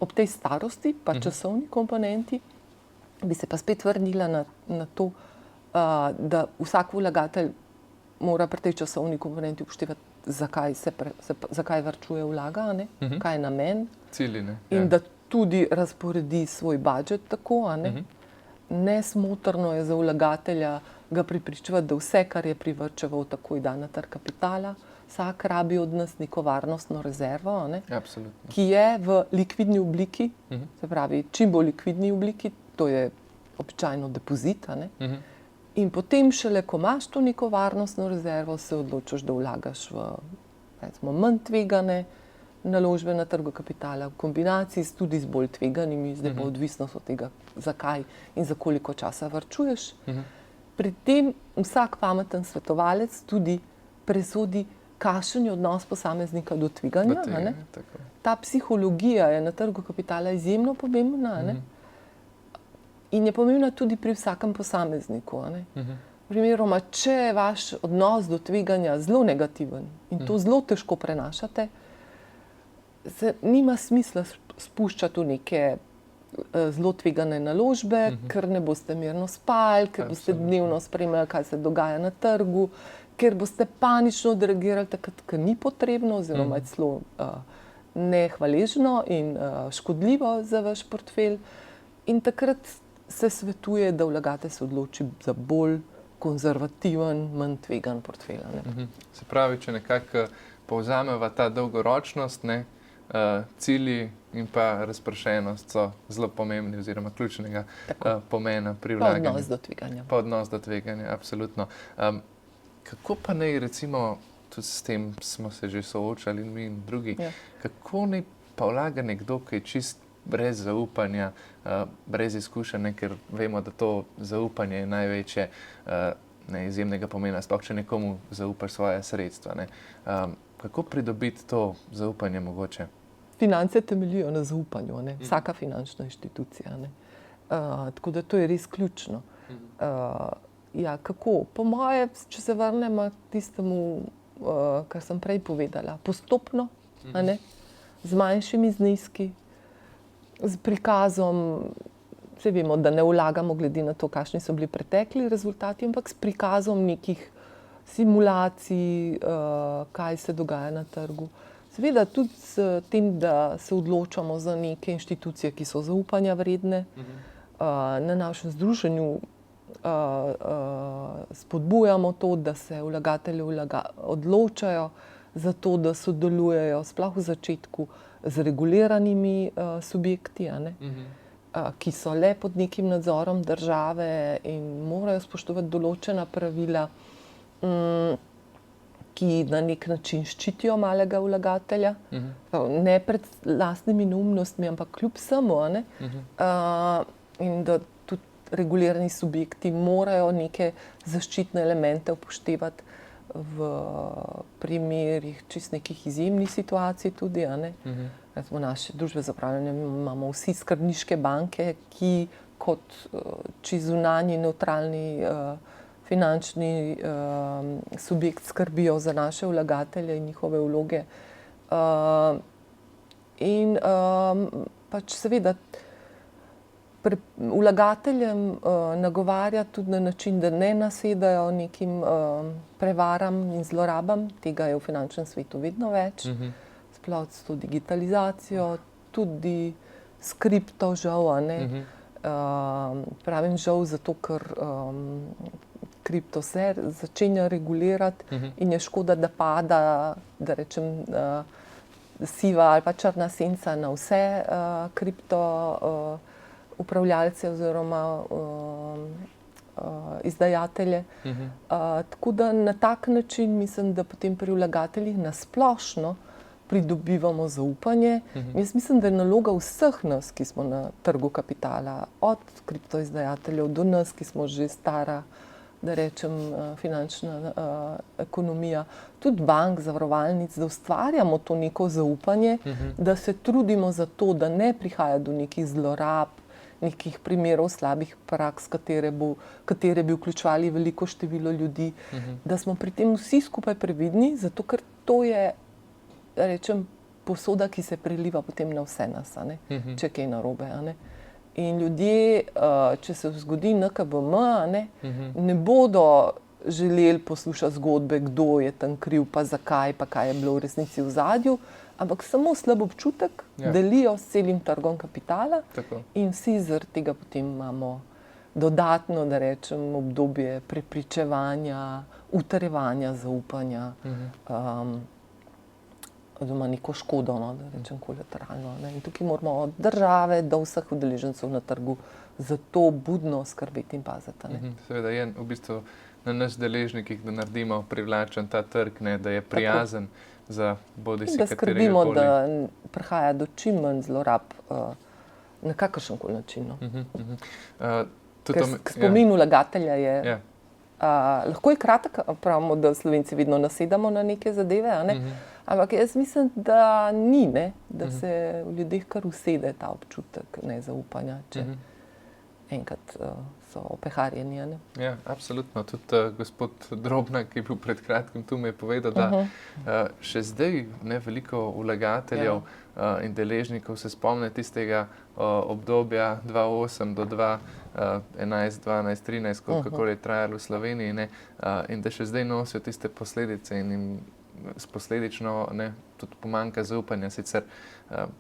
Ob tej starosti, pa časovni komponenti, bi se pa spet vrnila na to, da vsak vlagatelj mora pri tej časovni komponenti upoštevati, zakaj varčuje, vlaga, kaj je namen. Cilji, in da tudi razporedi svoj budžet tako. Nesmotrno je za vlagatelja ga prepričevati, da vse, kar je privarčeval, takoj da na trg kapitala. Vsak rabi od nas neko varnostno rezervo, ki je v likvidni obliki, se pravi, čim bolj likvidni obliki, to je običajno depozit. In potem šele, ko imaš to neko varnostno rezervo, se odločiš, da vlagaš v manj tvegane naložbe na trgu kapitala, v kombinaciji tudi z bolj tveganimi, zdaj pa odvisnost od tega, zakaj in za koliko časa varčuješ. Pri tem vsak pameten svetovalec tudi presodi, kakšen je odnos posameznika do tveganja. Ta psihologija je na trgu kapitala izjemno pomembna, in je pomembna tudi pri vsakem posamezniku. Primeroma, če je vaš odnos do tveganja zelo negativen in to zelo težko prenašate, se nima smisla spuščati v neke zelo tvegane naložbe, ker ne boste mirno spali, ker boste dnevno spremljali, kaj se dogaja na trgu, ker boste panično odreagirali takrat, ker ni potrebno, oziroma je celo nehvaležno in škodljivo za vaš portfelj. In takrat se svetuje, da vlagatelj se odloči za bolj konzervativen, manj tvegan portfelj. Se pravi, če nekako povzameva ta dolgoročnost, cilji in pa razpršenost so zelo pomembni oziroma ključnega pomena pri vlaganju. Pa odnos do tveganja. Pa odnos do tveganja, absolutno. Kako pa naj, recimo, tudi s tem smo se že soočali mi in drugi, kako naj pa vlaga nekdo, ki je čist brez zaupanja, brez izkušenj, ker vemo, da to zaupanje je največje, izjemnega pomena, sploh če nekomu zaupaš svoje sredstva. Kako pridobiti to zaupanje mogoče? Finance temeljijo na zaupanju, vsaka finančna inštitucija. Tako da to je res ključno. Kako? Po moje, če se vrnemo k tistemu, kar sem prej povedala, postopno, z manjšimi zneski, z prikazom, vse vemo, da ne vlagamo glede na to, kakšni so bili pretekli rezultati, ampak s prikazom nekih simulacij, kaj se dogaja na trgu. Seveda tudi s tem, da se odločamo za neke inštitucije, ki so zaupanja vredne. Na našem združenju spodbujamo to, da se vlagatelji odločajo za to, da sodelujejo sploh v začetku z reguliranimi subjekti, ki so le pod nekim nadzorom države in morajo spoštovati določena pravila, ki na nek način ščitijo malega vlagatelja, ne pred lastnimi neumnostmi, ampak kljub vsemu. In da tudi regulirani subjekti morajo neke zaščitne elemente upoštevati v primerih čist nekih izjemnih situacij tudi. V naši družbi za upravljanje imamo vsi skrbniške banke, ki kot čisto zunanji, nevtralni finančni subjekt skrbijo za naše vlagatelje in njihove vloge. In pač seveda vlagateljem nagovarja tudi na način, da ne nasedajo nekim prevaram in zlorabam. Tega je v finančnem svetu vedno več. Sploh s to digitalizacijo, tudi s kripto, žal, Pravim žal zato, ker kripto se začenja regulirati in je škoda, da pada, da rečem, siva ali pa črna senca na vse kripto upravljalce oziroma izdajatelje. Tako da na tak način mislim, da potem pri vlagateljih nasplošno pridobivamo zaupanje. Jaz mislim, da je naloga vseh nas, ki smo na trgu kapitala, od kriptoizdajateljev do nas, ki smo že stara, da rečem, finančna ekonomija, tudi bank, zavarovalnic, da ustvarjamo to neko zaupanje, da se trudimo za to, da ne prihaja do nekih zlorab, nekih primerov slabih praks, katere bi vključevali veliko število ljudi, da smo pri tem vsi skupaj previdni, zato ker to je, da rečem, posoda, ki se preliva potem na vse nas, če kaj narobe. In ljudje, če se zgodi NKBM, ne bodo želeli poslušati zgodbe, kdo je tam kriv, pa zakaj, pa kaj je bilo v resnici v zadju, ampak samo slab občutek delijo s celim trgom kapitala. Tako. In vsi zaradi tega potem imamo dodatno, da rečem, obdobje prepričevanja, utrjevanja, zaupanja, oziroma neko škodo, da rečem kolateralno. In tukaj moramo od države do vseh udeležencev na trgu za to budno skrbeti in paziti. Seveda je v bistvu na nas deležnikih, da naredimo privlačen ta trg, da je prijazen za bodisi da katerega skrbimo, koli. da prihaja do čim manj zlorab na kakršenkoli način. Ker spomin vlagatelja je lahko je kratek, pravimo, da Slovenci vedno nasedamo na neke zadeve, ampak jaz mislim, da ni, da se v ljudeh kar usede ta občutek nezaupanja, če enkrat so opeharjeni. Ja, absolutno. Tudi gospod Drobnak, ki je bil pred kratkim tu, mi je povedal, da še zdaj veliko vlagateljev in deležnikov se spomne tistega obdobja 2008 do 2011, 12, 13, kako je trajalo v Sloveniji, in da še zdaj nosijo tiste posledice in jim posledično tudi pomanjka zaupanja. Sicer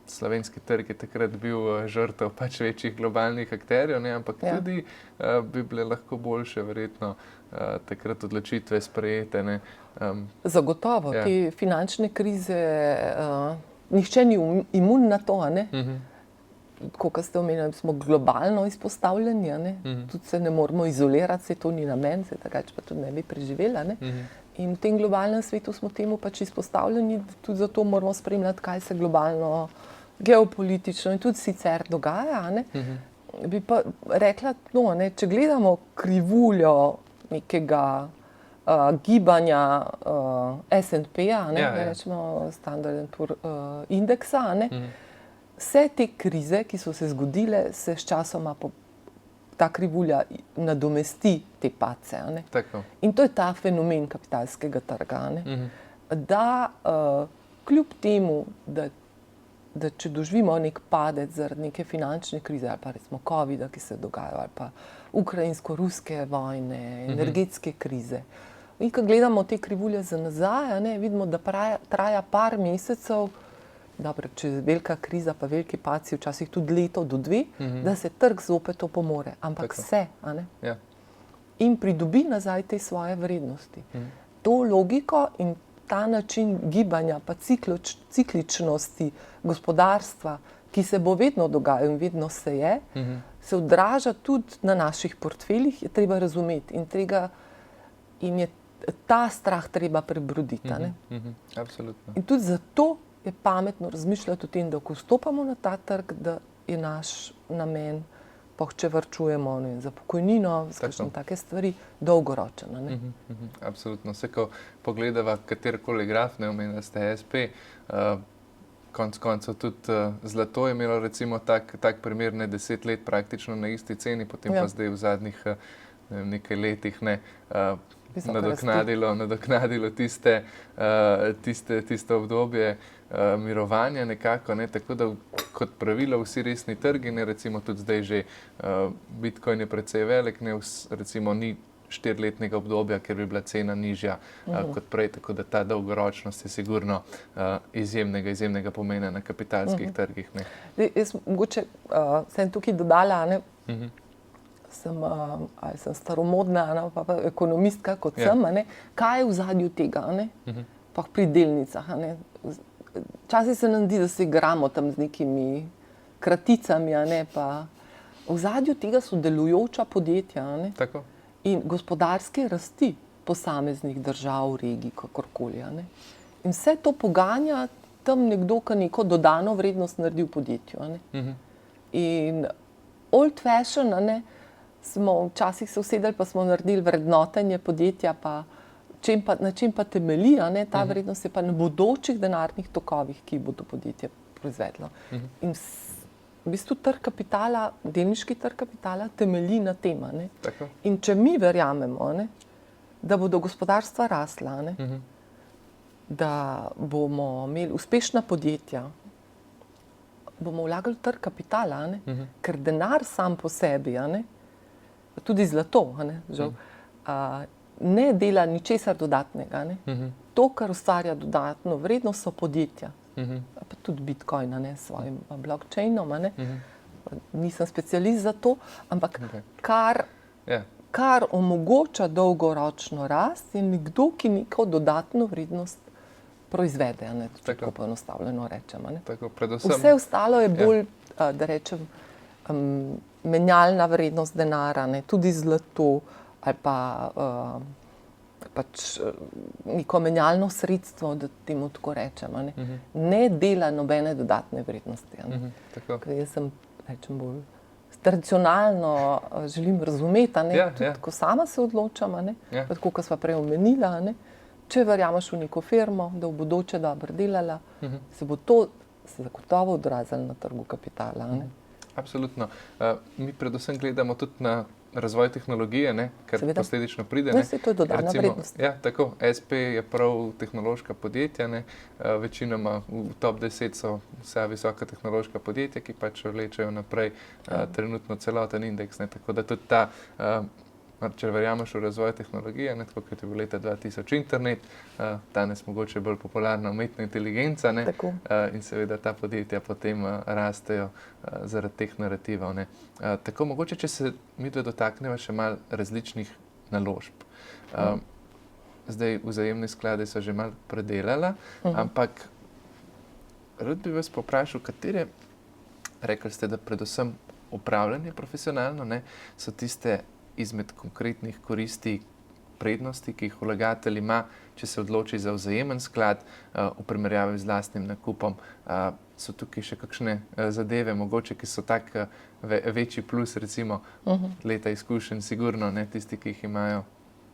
slovenski trg je takrat bil žrtev večjih globalnih akterjev, ampak tudi bi bile lahko boljše verjetno takrat odločitve sprejete. Zagotovo, te finančne krize, nihče ni imun na to, kot ste omenili, smo globalno izpostavljeni, tudi se ne moramo izolirati, se to ni namen, se takrat pa tudi ne bi preživela. In v tem globalnem svetu smo temu pač izpostavljeni, tudi zato moramo spremljati, kaj se globalno, geopolitično in tudi sicer dogaja. Bi pa rekla, če gledamo krivuljo nekega gibanja S&P-ja, rečemo Standard & Poor indeksa, vse te krize, ki so se zgodile, se sčasoma ta krivulja nadomesti te padce. In to je ta fenomen kapitalskega trga. Da kljub temu, da če doživimo nek padec zaradi neke finančne krize ali pa recimo COVID-a, ki se dogaja, ali pa ukrajinsko-ruske vojne, energetske krize. In ko gledamo te krivulje za nazaj, vidimo, da traja par mesecev, dobro, če je velika kriza, pa veliki padci, včasih tudi leto do dve, da se trg zopet opomore. Ampak se, in pridobi nazaj te svoje vrednosti. To logiko in ta način gibanja, pa cikličnosti gospodarstva, ki se bo vedno dogajal in vedno se je, se odraža tudi na naših portfeljih, je treba razumeti in je ta strah treba prebroditi. Absolutno. In tudi zato je pametno razmišljati o tem, da ko vstopamo na ta trg, da je naš namen, pa če varčujemo za pokojnino, za kakšne take stvari, dolgoročen. Absolutno. Vse, ko pogledava katerkoli graf, ne omenili ste SP, konec koncev tudi zlato je imelo recimo tak primer 10 let praktično na isti ceni, potem pa zdaj v zadnjih nekaj letih nadoknadilo tiste obdobje mirovanja nekako, tako da kot pravilo vsi resni trgi, recimo tudi zdaj že Bitcoin je precej velik, recimo ni 4-letnega obdobja, ker bi bila cena nižja kot prej, tako da ta dolgoročnost je sigurno izjemnega pomena na kapitalskih trgih. Jaz mogoče sem tukaj dodala, Ali sem staromodna, pa ekonomistka kot sem, kaj je v zadju tega, pa pri delnicah. Včasih se nam zdi, da se igramo tam z nekimi kraticami, pa v zadju tega so delujoča podjetja in gospodarske rasti posameznih držav, regij, kakorkoli. In vse to poganja tam nekdo, ki neko dodano vrednost naredi v podjetju. In old fashion, smo včasih se usedeli, pa smo naredili vrednotenje podjetja, na čem pa temelji, ta vrednost je pa na bodočih denarnih tokovih, ki bodo podjetje proizvedlo. In v bistvu trg kapitala, delniški trg kapitala temelji na tem. In če mi verjamemo, da bodo gospodarstva rasla, da bomo imeli uspešna podjetja, bomo vlagali v trg kapitala, ker denar sam po sebi, tudi zlato, žal, ne dela ničesar dodatnega. To, kar ustvarja dodatno vrednost, so podjetja. Pa tudi Bitcoin, s svojim blockchainom. Nisem specialist za to, ampak kar omogoča dolgoročno rast, je nekdo, ki neko dodatno vrednost proizvede, tako poenostavljeno rečem. Vse ostalo je bolj, da rečem, menjalna vrednost denara, tudi zlato ali pa pač neko menjalno sredstvo, da temu tako rečem. Ne dela nobene dodatne vrednosti. Ker jaz sem, rečem, bolj tradicionalno želim razumeti, tudi ko sama se odločam, tako kot sva prej omenila, če verjameš v neko firmo, da v bodoče dobro delala, se bo to zagotovo odrazilo na trgu kapitala. Absolutno. Mi predvsem gledamo tudi na razvoj tehnologije, ker posledično pride. To je dodana vrednost. Ja, tako. SP je prav tehnološka podjetja, večinoma v top 10 so vsa visoka tehnološka podjetja, ki pač vlečejo naprej trenutno celoten indeks. Tako da tudi ta, če verjameš v razvoj tehnologije, tako kot je bil leta 2000 internet, danes mogoče bolj popularna umetna inteligenca, in seveda ta podjetja potem rastejo zaradi teh narativov. Tako mogoče, če se midve dotakneva še malo različnih naložb. Zdaj vzajemne sklade so že malo predelala, ampak rad bi vas poprašal, katere, rekli ste, da predvsem upravljanje profesionalno, so tiste izmed konkretnih koristi, prednosti, ki jih vlagatelj ima, če se odloči za vzajemen sklad v primerjavi z lastnim nakupom. So tukaj še kakšne zadeve, mogoče, ki so tak večji plus, recimo leta izkušenj, sigurno, tisti, ki jih imajo.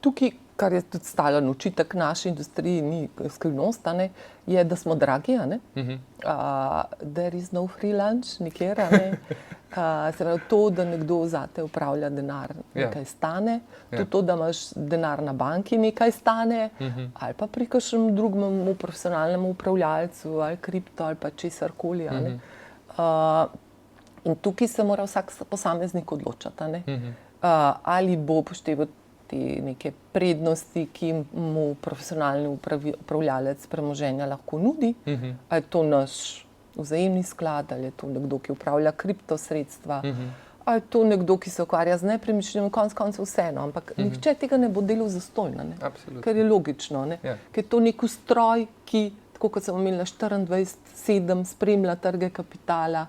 Tukaj, kar je tudi stalen očitek naši industriji, ni skrivnost, je, da smo dragi. There is no free lunch, nikjer. Se pravi, to, da nekdo zate upravlja denar, nekaj stane, tudi to, da imaš denar na banki, nekaj stane, ali pa pri kakšnem drugem profesionalnem upravljalcu, ali kripto, ali pa česarkoli. In tukaj se mora vsak posameznik odločati, ali bo upošteval te neke prednosti, ki mu profesionalni upravljalec premoženja lahko nudi, ali je to naš vzajemni sklad, ali je to nekdo, ki upravlja kriptosredstva, ali je to nekdo, ki se ukvarja z nepremičninami, konec koncev vseeno, ampak nihče tega ne bo delal zastonj, ker je logično, ker je to nek ustroj, ki, tako kot sem omenila, 24/7 spremlja trge kapitala,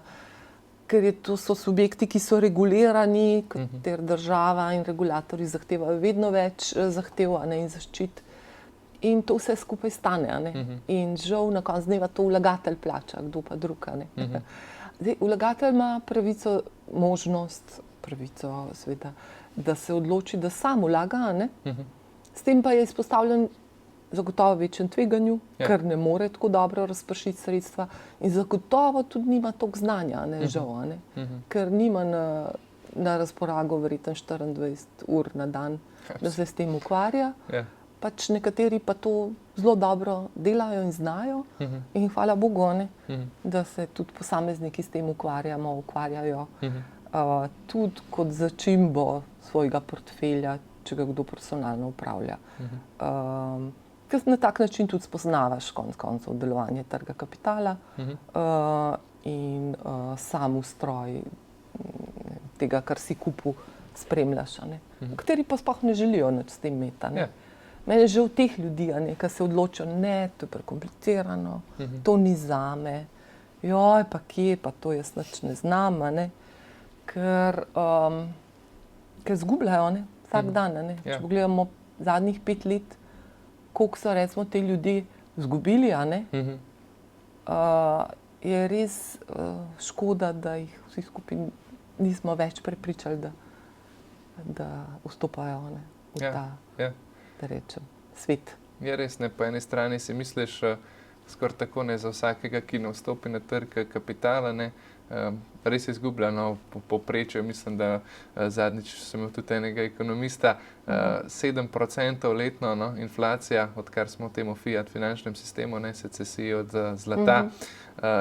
ker so subjekti, ki so regulirani, kateri država in regulatorji zahtevajo vedno več zahtev in zaščit. In to vse skupaj stane. In žal na koncu dneva to vlagatelj plača, kdo pa drug. Zdaj, vlagatelj ima pravico, možnost, pravico, seveda, da se odloči, da sam vlaga, s tem pa je izpostavljen zagotovo večjem tveganju, ker ne more tako dobro razpršiti sredstva in zagotovo tudi nima toliko znanja, žal, ker nima na razpolago verjetno 24 ur na dan, da se s tem ukvarja. Pač nekateri pa to zelo dobro delajo in znajo in hvala Bogu, da se tudi posamezniki s tem ukvarjajo tudi kot začimbo svojega portfelja, če ga kdo profesionalno upravlja. Ker na tak način tudi spoznavaš konec koncev delovanje trga kapitala in sam ustroj tega, kar si kupil, spremljaš, kateri pa sploh ne želijo nič s tem imeti. Ja. Mene je že v teh ljudi, ki se odločijo, ne, to je prekomplicirano, to ni zame, joj, pa kje, pa to jaz nič ne znam, ker izgubljajo vsak dan. Ja. Če pogledamo zadnjih 5 let, koliko so recimo te ljudi izgubili, je res škoda, da jih vsi skupaj nismo več prepričali, da vstopajo v ta, da rečem, svet. Je res, ne, po eni strani si misliš skoraj tako, ne, za vsakega, ki ne vstopi na trg kapitala, ne, res izgublja, no, po povprečju, mislim, da zadnjič sem imel tudi enega ekonomista, 7% letno, no, inflacija, odkar smo v tem fiat finančnem sistemu, ne, secesiji od zlata,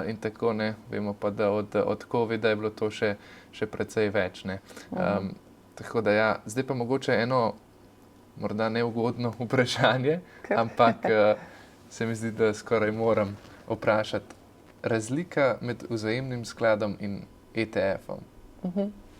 in tako, ne, vemo pa, da od COVID-a je bilo to še precej več, ne. Tako da ja, zdaj pa mogoče eno morda neugodno vprašanje, ampak se mi zdi, da skoraj moram vprašati. Razlika med vzajemnim skladom in ETF-om.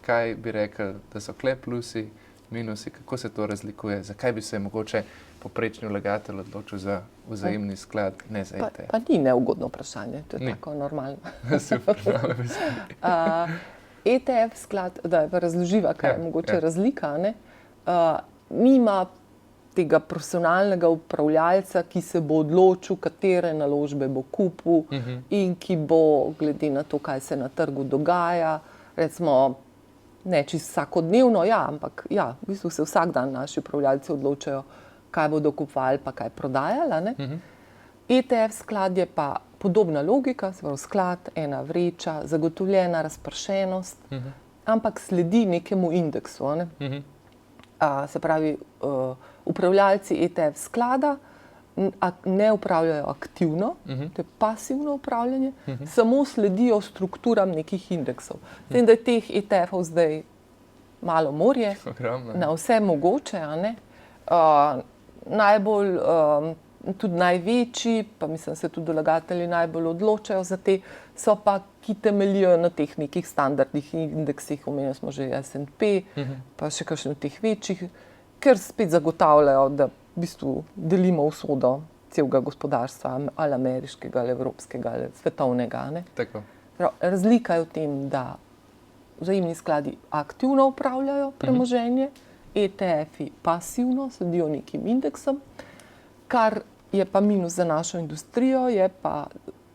Kaj bi rekli, da so kle plusi, minusi, kako se to razlikuje? Zakaj bi se mogoče povprečni vlagatelj odločil za vzajemni sklad, ne za ETF? Pa ni neugodno vprašanje, to je tako normalno. Super, malo veseli. ETF sklad, da je pa razloživa, kaj je mogoče razlika, nima tega profesionalnega upravljalca, ki se bo odločil, katere naložbe bo kupil in ki bo, glede na to, kaj se na trgu dogaja, recimo, ne čisto vsakodnevno, ampak v bistvu se vsak dan naši upravljalci odločajo, kaj bodo kupovali pa kaj prodajali. ETF sklad je pa podobna logika, se pravi sklad, ena vreča, zagotovljena razpršenost, ampak sledi nekemu indeksu. Se pravi, upravljalci ETF sklada ne upravljajo aktivno, to je pasivno upravljanje, samo sledijo strukturam nekih indeksov. Tem, da je teh ETF-ov zdaj malo morje, na vse mogoče, najbolj, tudi največji, pa mislim, se tudi vlagatelji najbolj odločajo za te, so pa, ki temeljijo na teh nekih standardnih indeksih, omenili smo že S&P, pa še kakšne od teh večjih, ker spet zagotavljajo, da v bistvu delimo usodo celega gospodarstva, ali ameriškega, ali evropskega, ali svetovnega. Tako. Razlika je v tem, da vzajemni skladi aktivno upravljajo premoženje, ETF-i pasivno sledijo nekim indeksom, kar je pa minus za našo industrijo, je pa,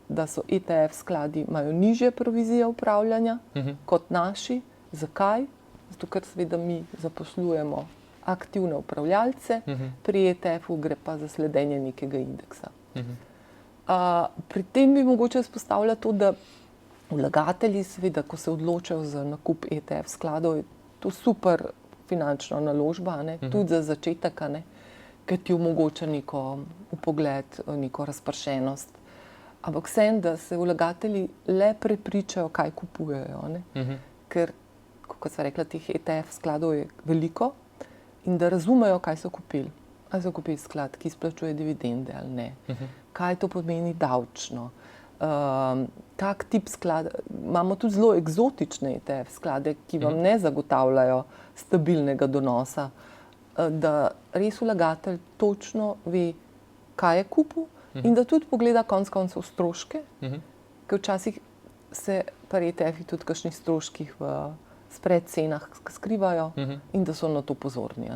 da so ETF skladi imajo nižje provizije upravljanja kot naši. Zakaj? Zato, ker seveda mi zaposlujemo aktivne upravljalce, pri ETF-u gre pa za sledenje nekega indeksa. Pri tem bi mogoče izpostavila to, da vlagatelji seveda, ko se odločajo za nakup ETF skladov, je to super finančna naložba, tudi za začetek, ker ti omogoča neko vpogled, neko razpršenost. Ampak vsem, da se vlagatelji le prepričajo, kaj kupujejo. Ker, kot sem rekla, teh ETF skladov je veliko in da razumejo, kaj so kupili. Ali so kupili sklad, ki izplačuje dividende ali ne. Kaj to pomeni davčno. Tak tip sklada. Imamo tudi zelo eksotične ETF sklade, ki vam ne zagotavljajo stabilnega donosa. Da res vlagatelj točno ve, kaj je kupil in da tudi pogleda konec koncev stroške, ker včasih se pri ETF-ih tudi kakšnih stroških v predcenah skrivajo in da so na to pozorni.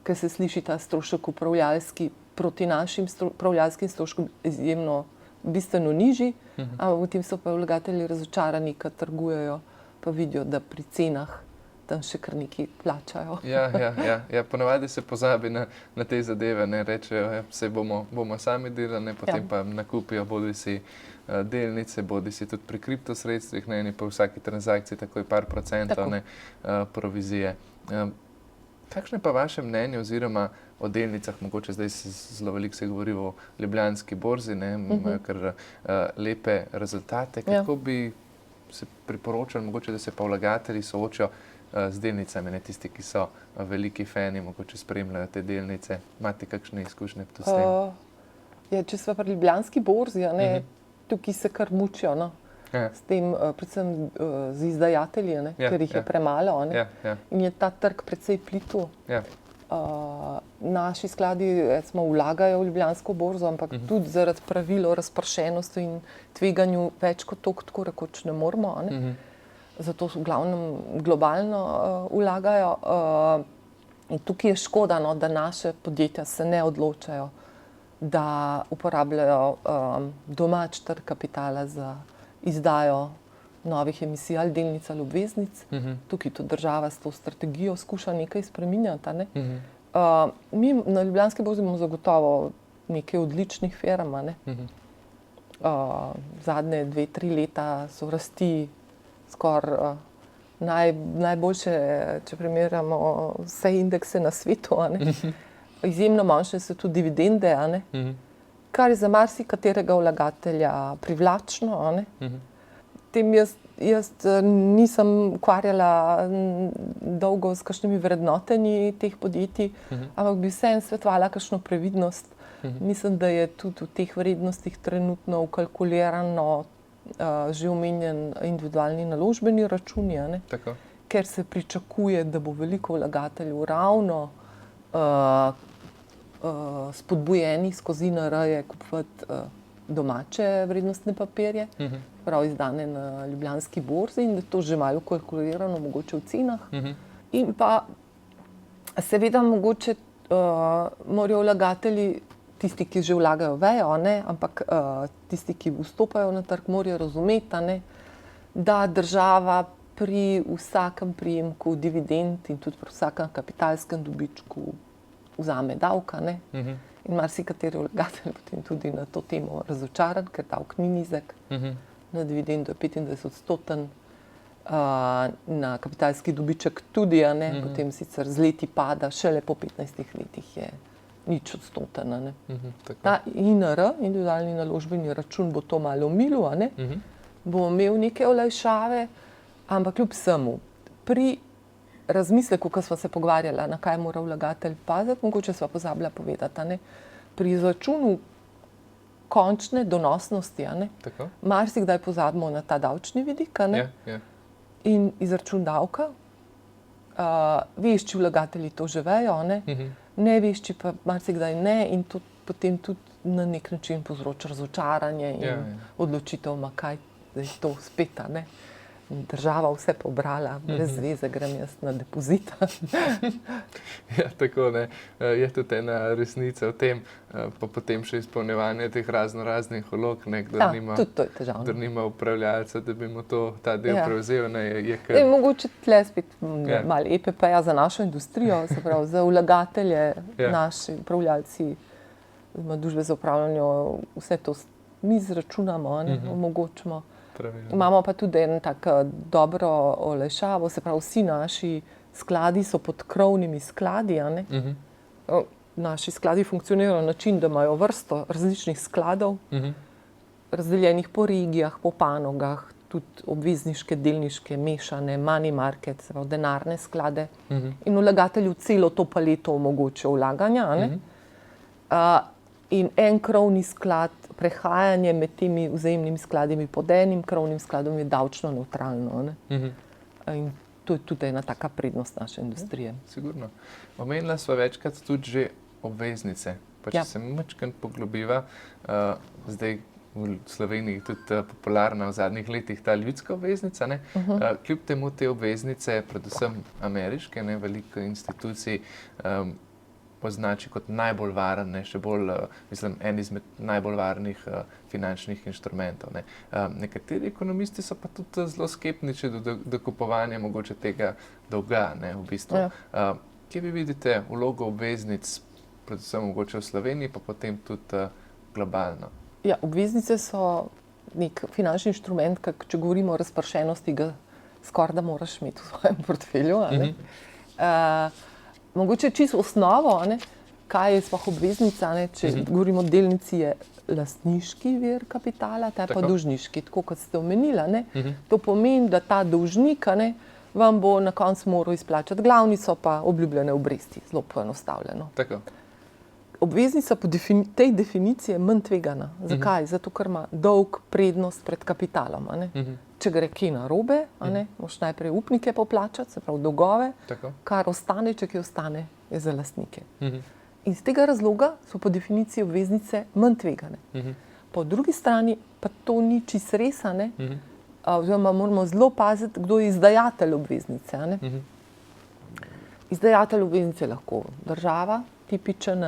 Ker se sliši ta strošek upravljalski proti našim upravljalskim stroškom izjemno bistveno nižji, ampak v tem so pa vlagatelji razočarani, ker trgujejo, pa vidijo, da pri cenah tam še kar nekaj plačajo. Ja, ponavadi se pozabi na te zadeve, rečejo, se bomo sami delali, potem pa nakupijo bodisi delnice, bodisi tudi pri kriptosredstvih, in pa v vsaki transakciji takoj par procentov provizije. Kakšno je pa vaše mnenje oziroma o delnicah, mogoče zdaj zelo veliko se govori o Ljubljanski borzi, imajo kar lepe rezultate. Kako bi se priporočali, mogoče, da se pa vlagatelji soočijo z delnicami, tisti, ki so veliki fani, mogoče spremljajo te delnice. Imate kakšne izkušnje s tem? Če smo pri Ljubljanski borzi, tukaj se kar mučijo. s tem, predvsem z izdajatelji, ker jih je premalo. In je ta trg precej plitu. Naši skladi smo vlagajo v Ljubljansko borzo, ampak tudi zaradi pravil o razpršenosti in tveganju več kot toliko tako rekoč ne moremo. Zato v glavnem globalno vlagajo. In tukaj je škoda, da naše podjetja se ne odločajo, da uporabljajo domač trg kapitala za izdajo novih emisij ali delnic ali obveznic. Tukaj tudi država s to strategijo skuša nekaj spreminjati. Mi na Ljubljanski borzi imamo zagotovo nekaj odličnih firm. Zadnje 2-3 leta so rasti skoraj najboljše, če primerjamo vse indekse na svetu. Izjemno manjše so tudi dividende, kar je za marsikaterega vlagatelja privlačno. Tem jaz nisem ukvarjala dolgo s kakšnimi vrednotenji teh podjetij, ampak bi vseeno svetovala kakšno previdnost. Mislim, da je tudi v teh vrednostih trenutno ukalkulirano že omenjen individualni naložbeni računi, ker se pričakuje, da bo veliko vlagateljev ravno spodbujenih skozi NR-je kupovati domače vrednostne papirje, prav izdane na Ljubljanski borzi, in da je to že malo kalkulirano, mogoče v cenah. In pa seveda mogoče morajo vlagatelji, tisti, ki že vlagajo, vejo, ampak tisti, ki vstopajo na trg, morajo razumeti, da država pri vsakem prejemku dividend in tudi pri vsakem kapitalskem dobičku vzame davka. In marsikateri vlagatelj potem tudi na to temo razočaran, ker davek ni nizek. Na dividendu je 25%, na kapitalski dobiček tudi, potem sicer z leti pada, šele po 15 letih je 0%. Ta INR, individualni naložbeni račun, bo to malo omilil, bo imel neke olajšave, ampak kljub vsemu, pri razmisleku, ko smo se pogovarjali, na kaj mora vlagatelj paziti, mogoče sva pozabila povedati, pri izračunu končne donosnosti, marsikdaj pozabimo na ta davčni vidik, in izračun davka. Vešči vlagatelji to že vejo, ne vešči pa marsikdaj ne, in to potem tudi na nek način povzroča razočaranje in odločitev, kaj je to spet, država vse pobrala, brez veze, grem jaz na depozit. Ja, tako ne. Je tudi ena resnica v tem, pa potem še izpolnjevanje teh raznih vlog, kdor nima upravljalca, da bi mu ta del prevzel. Mogoče tle spet malo EPP-ja za našo industrijo, se pravi za vlagatelje, naši upravljalci, družbe za upravljanje, vse to mi izračunamo, omogočimo. Imamo pa tudi eno tako dobro olajšavo, se pravi, vsi naši skladi so pod krovnimi skladi. Naši skladi funkcionirajo na način, da imajo vrsto različnih skladov, razdeljenih po regijah, po panogah, tudi obvezniške, delniške, mešane, money market, se pravi, denarne sklade. In vlagatelju celo to paleto omogoča vlaganja. In en krovni sklad, prehajanje med temi vzajemnimi skladimi pod enim krovnim skladom je davčno nevtralno. In to je tudi ena taka prednost naše industrije. Sigurno. Omenila sva večkrat tudi že obveznice. Pa če se majčkeno poglobiva, zdaj v Sloveniji tudi popularna v zadnjih letih ta ljudska obveznica. Kljub temu te obveznice, predvsem ameriške, veliko institucij, označi kot najbolj varen, še bolj, mislim, en izmed najbolj varnih finančnih inštrumentov. Nekateri ekonomisti so pa tudi zelo skeptični do kupovanja mogoče tega dolga, v bistvu. Kje vi vidite vlogo obveznic, predvsem mogoče v Sloveniji, pa potem tudi globalno? Ja, obveznice so nek finančni inštrument, če govorimo o razpršenosti, ga skoraj da moraš imeti v svojem portfelju. Mogoče čisto osnovo, kaj je sploh obveznica, če govorimo o delnici, je lastniški vir kapitala, ta je pa dolžniški, tako kot ste omenili. To pomeni, da ta dolžnik vam bo na koncu moral izplačati glavnico pa obljubljene obresti, zelo poenostavljeno. obveznica po tej definiciji je manj tvegana. Zakaj? Zato, ker ima dolg prednost pred kapitalom. A ne? Če gre kje narobe, moraš najprej upnike poplačati, se pravi dolgove, kar ostane, če kje ostane, je za lastnike. In z tega razloga so po definiciji obveznice manj tvegane. Po drugi strani pa to ni čisto res, oziroma moramo zelo paziti, kdo je izdajatelj obveznice. Izdajatelj obveznice je lahko država, tipičen,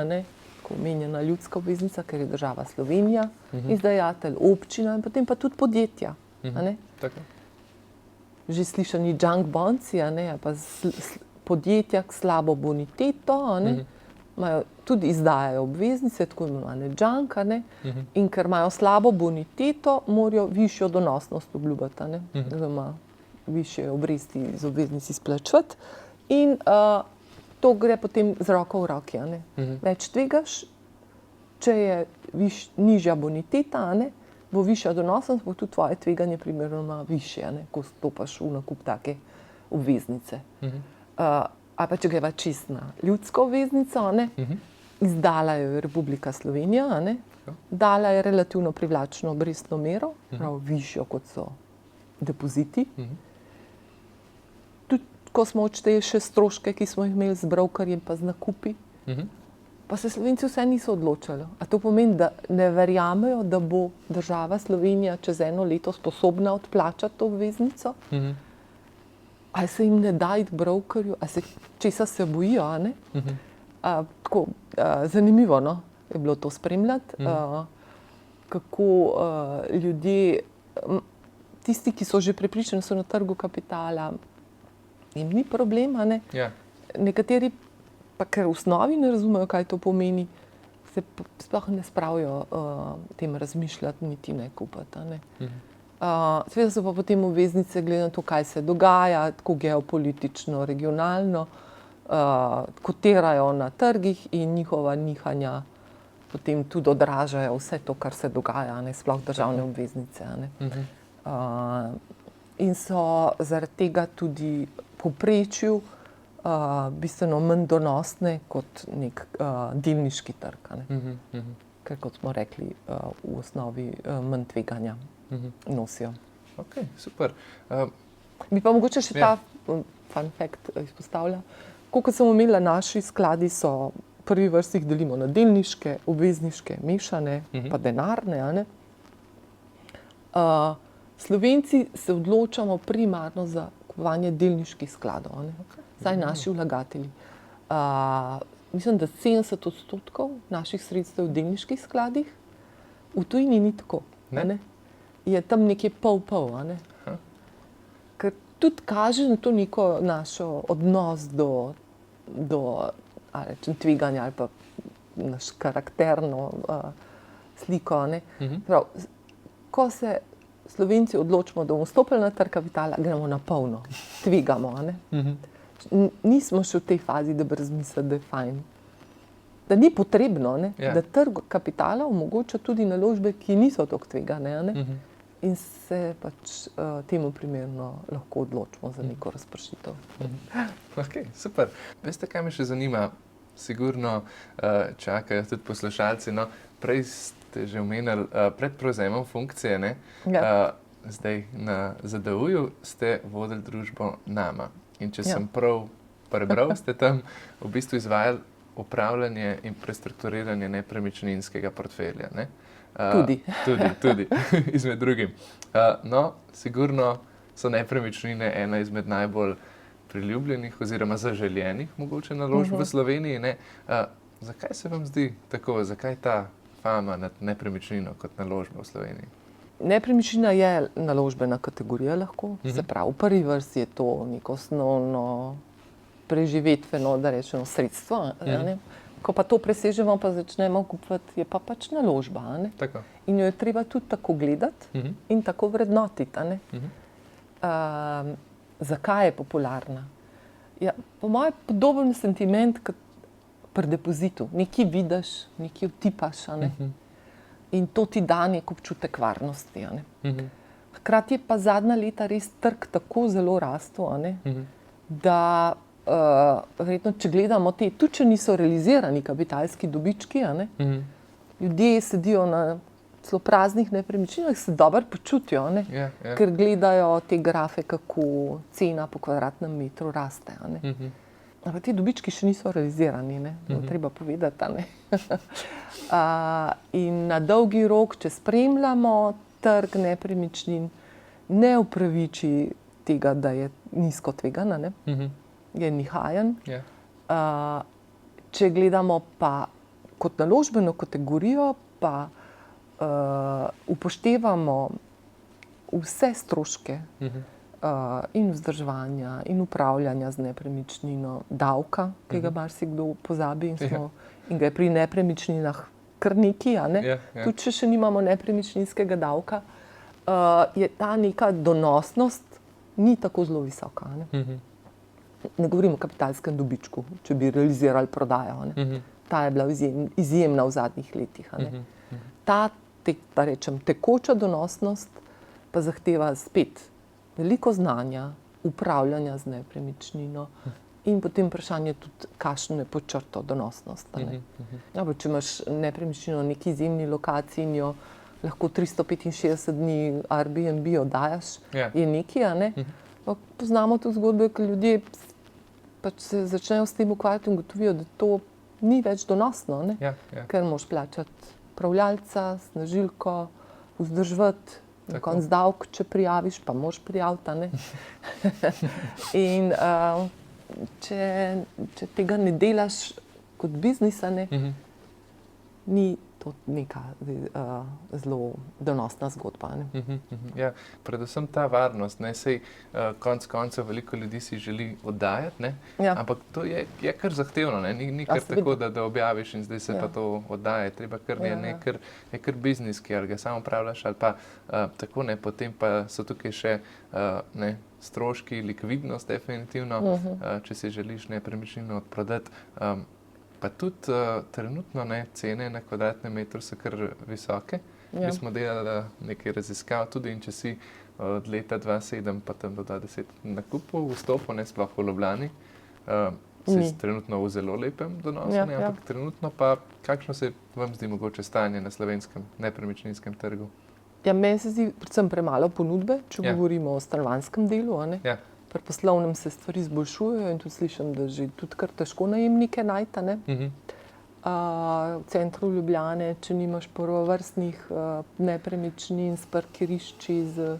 tako omenjena ljudska obveznica, ker je država Slovenija, izdajatelj občina in potem pa tudi podjetja. Že slišani junk bonds, pa podjetja s slabo boniteto, tudi izdajajo obveznice, tako imenovane junk, in ker imajo slabo boniteto, morajo višjo donosnost obljubiti, oziroma višje obresti iz obveznic izplačevati. In to gre potem z roko v roki. Več tvegaš, če je nižja boniteta, bo višja donosnost, bo tudi tvoje tveganje primeroma višje, ko stopaš v nakup take obveznice. Ali pa če greva čisto na ljudsko obveznico, izdala jo je Republika Slovenija, dala je relativno privlačno obrestno mero, prav višjo kot so depoziti. Tudi ko smo odšteli še stroške, ki smo jih imeli z brokerjem pa z nakupi, pa se Slovenci vse niso odločali. A to pomeni, da ne verjamejo, da bo država Slovenija čez 1 leto sposobna odplačati to obveznico? Ali se jim ne da iti brokerju, ali česa se bojijo? Zanimivo je bilo to spremljati, kako ljudje, tisti, ki so že prepričani, so na trgu kapitala, jim ni problema. Nekateri pa, ker v osnovi ne razumejo, kaj to pomeni, se sploh ne spravijo tem razmišljati, niti ne kupiti. Seveda so pa potem obveznice glede na to, kaj se dogaja, tako geopolitično, regionalno, kotirajo na trgih in njihova nihanja potem tudi odražajo vse to, kar se dogaja, sploh državne obveznice. In so zaradi tega tudi povprečju bistveno manj donosne kot nek delniški trg. Ker, kot smo rekli, v osnovi manj tveganja nosijo. Ok, super. Bi pa mogoče še ta fun fact izpostavila. Kot sem omenila, naši skladi so v prvi vrsti jih delimo na delniške, obvezniške, mešane, pa denarne. Slovenci se odločamo primarno za kupovanje delniških skladov, saj naši vlagatelji. Mislim, da 70% naših sredstev v delniških skladih, v tujini ni tako. Je tam nekje pol-pol. Ker tudi kaže na to neko našo odnos do tveganja ali pa naš karakterno sliko. Ko se Slovenci odločimo, da bomo stopili na trg kapitala, gremo na polno, tvegamo. Nismo še v tej fazi, da bi razmislili, da je fajn. Da ni potrebno, da trg kapitala omogoča tudi naložbe, ki niso tako tvegane. In se pač temu primerno lahko odločimo za neko razpršitev. Ok, super. Veste, kaj me še zanima? Sigurno čakajo tudi poslušalci. Prej ste že omenili pred prevzemom funkcije, zdaj na ZDU-ju ste vodili družbo Nama. In če sem prav prebral, ste tam v bistvu izvajali upravljanje in prestrukturiranje nepremičninskega portfelja. Tudi, izmed drugim. Sigurno so nepremičnine ena izmed najbolj priljubljenih oziroma zaželenih mogoče naložb v Sloveniji. Zakaj se vam zdi tako? Zakaj ta fama nad nepremičnino kot naložba v Sloveniji? Nepremičnina je naložbena kategorija lahko. Se pravi, v prvi vrsti je to neko osnovno preživetveno, da rečemo, sredstvo. Ko pa to presežemo, pa začnemo kupovati, je pa pač naložba. In jo je treba tudi tako gledati in tako vrednotiti. Zakaj je popularna? Po mojem podoben sentiment kot pri depozitu. Nekaj vidiš, nekaj vtipaš. In to ti da nek občutek varnosti. Hkrati je pa zadnja leta res trg tako zelo rastel, da verjetno, če gledamo te, tudi če niso realizirani kapitalski dobički, a ne, ljudje sedijo na celo praznih nepremičninah, se dobro počutijo, ne, ker gledajo te grafe, kako cena po kvadratnem metru raste. A ne. Ampak ti dobički še niso realizirani, ne, treba povedati. A ne. In na dolgi rok, če spremljamo trg nepremičnin, ne upraviči tega, da je nizko tvegana, ne, je nihajen. Če gledamo pa kot naložbeno kategorijo, pa upoštevamo vse stroške in vzdrževanja in upravljanja z nepremičnino, davka, ki ga marsikdo pozabi in ga je pri nepremičninah kar nekaj, a ne? Tudi če še nimamo nepremičninskega davka, je ta neka donosnost ni tako zelo visoka. Ne, ne govorim o kapitalskem dobičku, če bi realizirali prodajo. Ne. Ta je bila izjemna v zadnjih letih. A ne. Ta, da rečem, tekoča donosnost pa zahteva spet veliko znanja, upravljanja z nepremičnino in potem vprašanje tudi, kakšno je pod črto donosnost. Ne. Če imaš nepremičnino na neki izjemni lokaciji in jo lahko 365 dni Airbnb oddajaš, je nekaj, a ne? Poznamo tudi zgodbe, ko ljudje pač se začnejo s tem ukvarjati in gotovijo, da to ni več donosno, ne? Ker moraš plačati upravljalca, snažilko, vzdrževati, na koncu davek, če prijaviš, pa moraš prijaviti, a ne? In če tega ne delaš kot biznis, a ne, ni to neka zelo donosna zgodba. Ne? Ja, predvsem ta varnost, ne, sej konec koncev veliko ljudi si želi oddajati, ne? Ampak to je kar zahtevno, ne? Ni kar tako, da objaviš in zdaj se pa to oddaje, treba kar je kar biznis, ker ga samo upravljaš ali pa tako, ne, potem pa so tukaj še ne, stroški, likvidnost definitivno, če si želiš nepremičnino odprodati. Pa tudi trenutno ne, cene na kvadratnem metru so kar visoke. Mi smo delali nekaj raziskav tudi in če si od leta 2007 pa tam do 2010 nakupov vstopov, ne sploh v Ljubljani, si trenutno v zelo lepem donosu, ampak trenutno pa kakšno se vam zdi mogoče stanje na slovenskem nepremičninskem trgu? Ja, meni se zdi predvsem premalo ponudbe, če govorimo o stanovanjskem delu, a ne? Pri poslovnem se stvari izboljšujejo in tudi slišim, da že tudi kar težko najemnike najti, ne. V centru Ljubljane, če nimaš prvovrstnih nepremičnin s parkirišči, z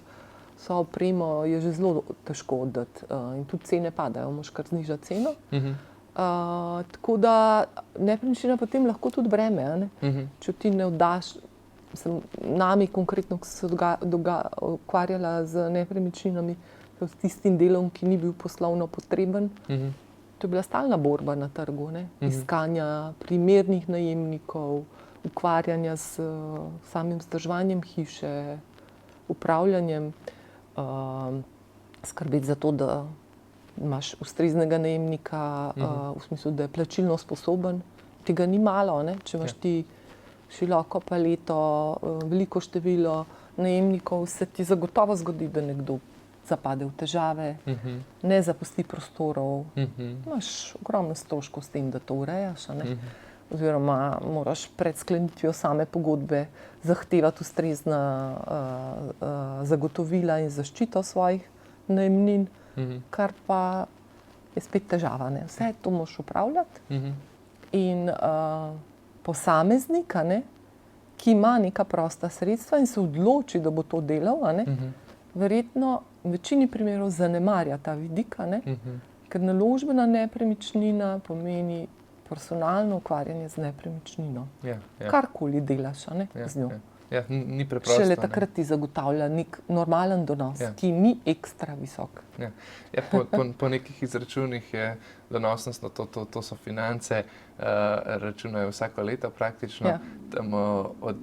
vso opremo, je že zelo težko oddati. In tudi cene padajo, moraš kar znižati ceno. Tako da nepremičnina potem lahko tudi breme, a ne. Če ti ne oddaš, nami konkretno, ko sem se ukvarjala z nepremičninami, s tistim delom, ki ni bil poslovno potreben. To je bila stalna borba na trgu, ne? Iskanja primernih najemnikov, ukvarjanja s samim vzdrževanjem hiše, upravljanjem, skrbeti za to, da imaš ustreznega najemnika, v smislu, da je plačilno sposoben. Tega ni malo, ne? Če imaš ti široko paleto, veliko število najemnikov, se ti zagotovo zgodi, da nekdo zapade v težave, ne zapusti prostorov. Imaš ogromno stroškov s tem, da to urejaš, a ne? Oziroma moraš pred sklenitvijo same pogodbe zahtevati ustrezna zagotovila in zaščito svojih najemnin, kar pa je spet težava, ne? Vse to moraš upravljati. In posameznik, a ne, ki ima neka prosta sredstva in se odloči, da bo to delal, a ne, verjetno v večini primerov zanemarja ta vidik, a ne, ker naložbena nepremičnina pomeni personalno ukvarjanje z nepremičnino. Karkoli delaš, a ne, z njo. Ni preprosto. Šele takrat ti zagotavlja nek normalen donos, ki ni ekstra visok. Po nekih izračunih je donosnost, to so finance, računajo vsako leto praktično, tam od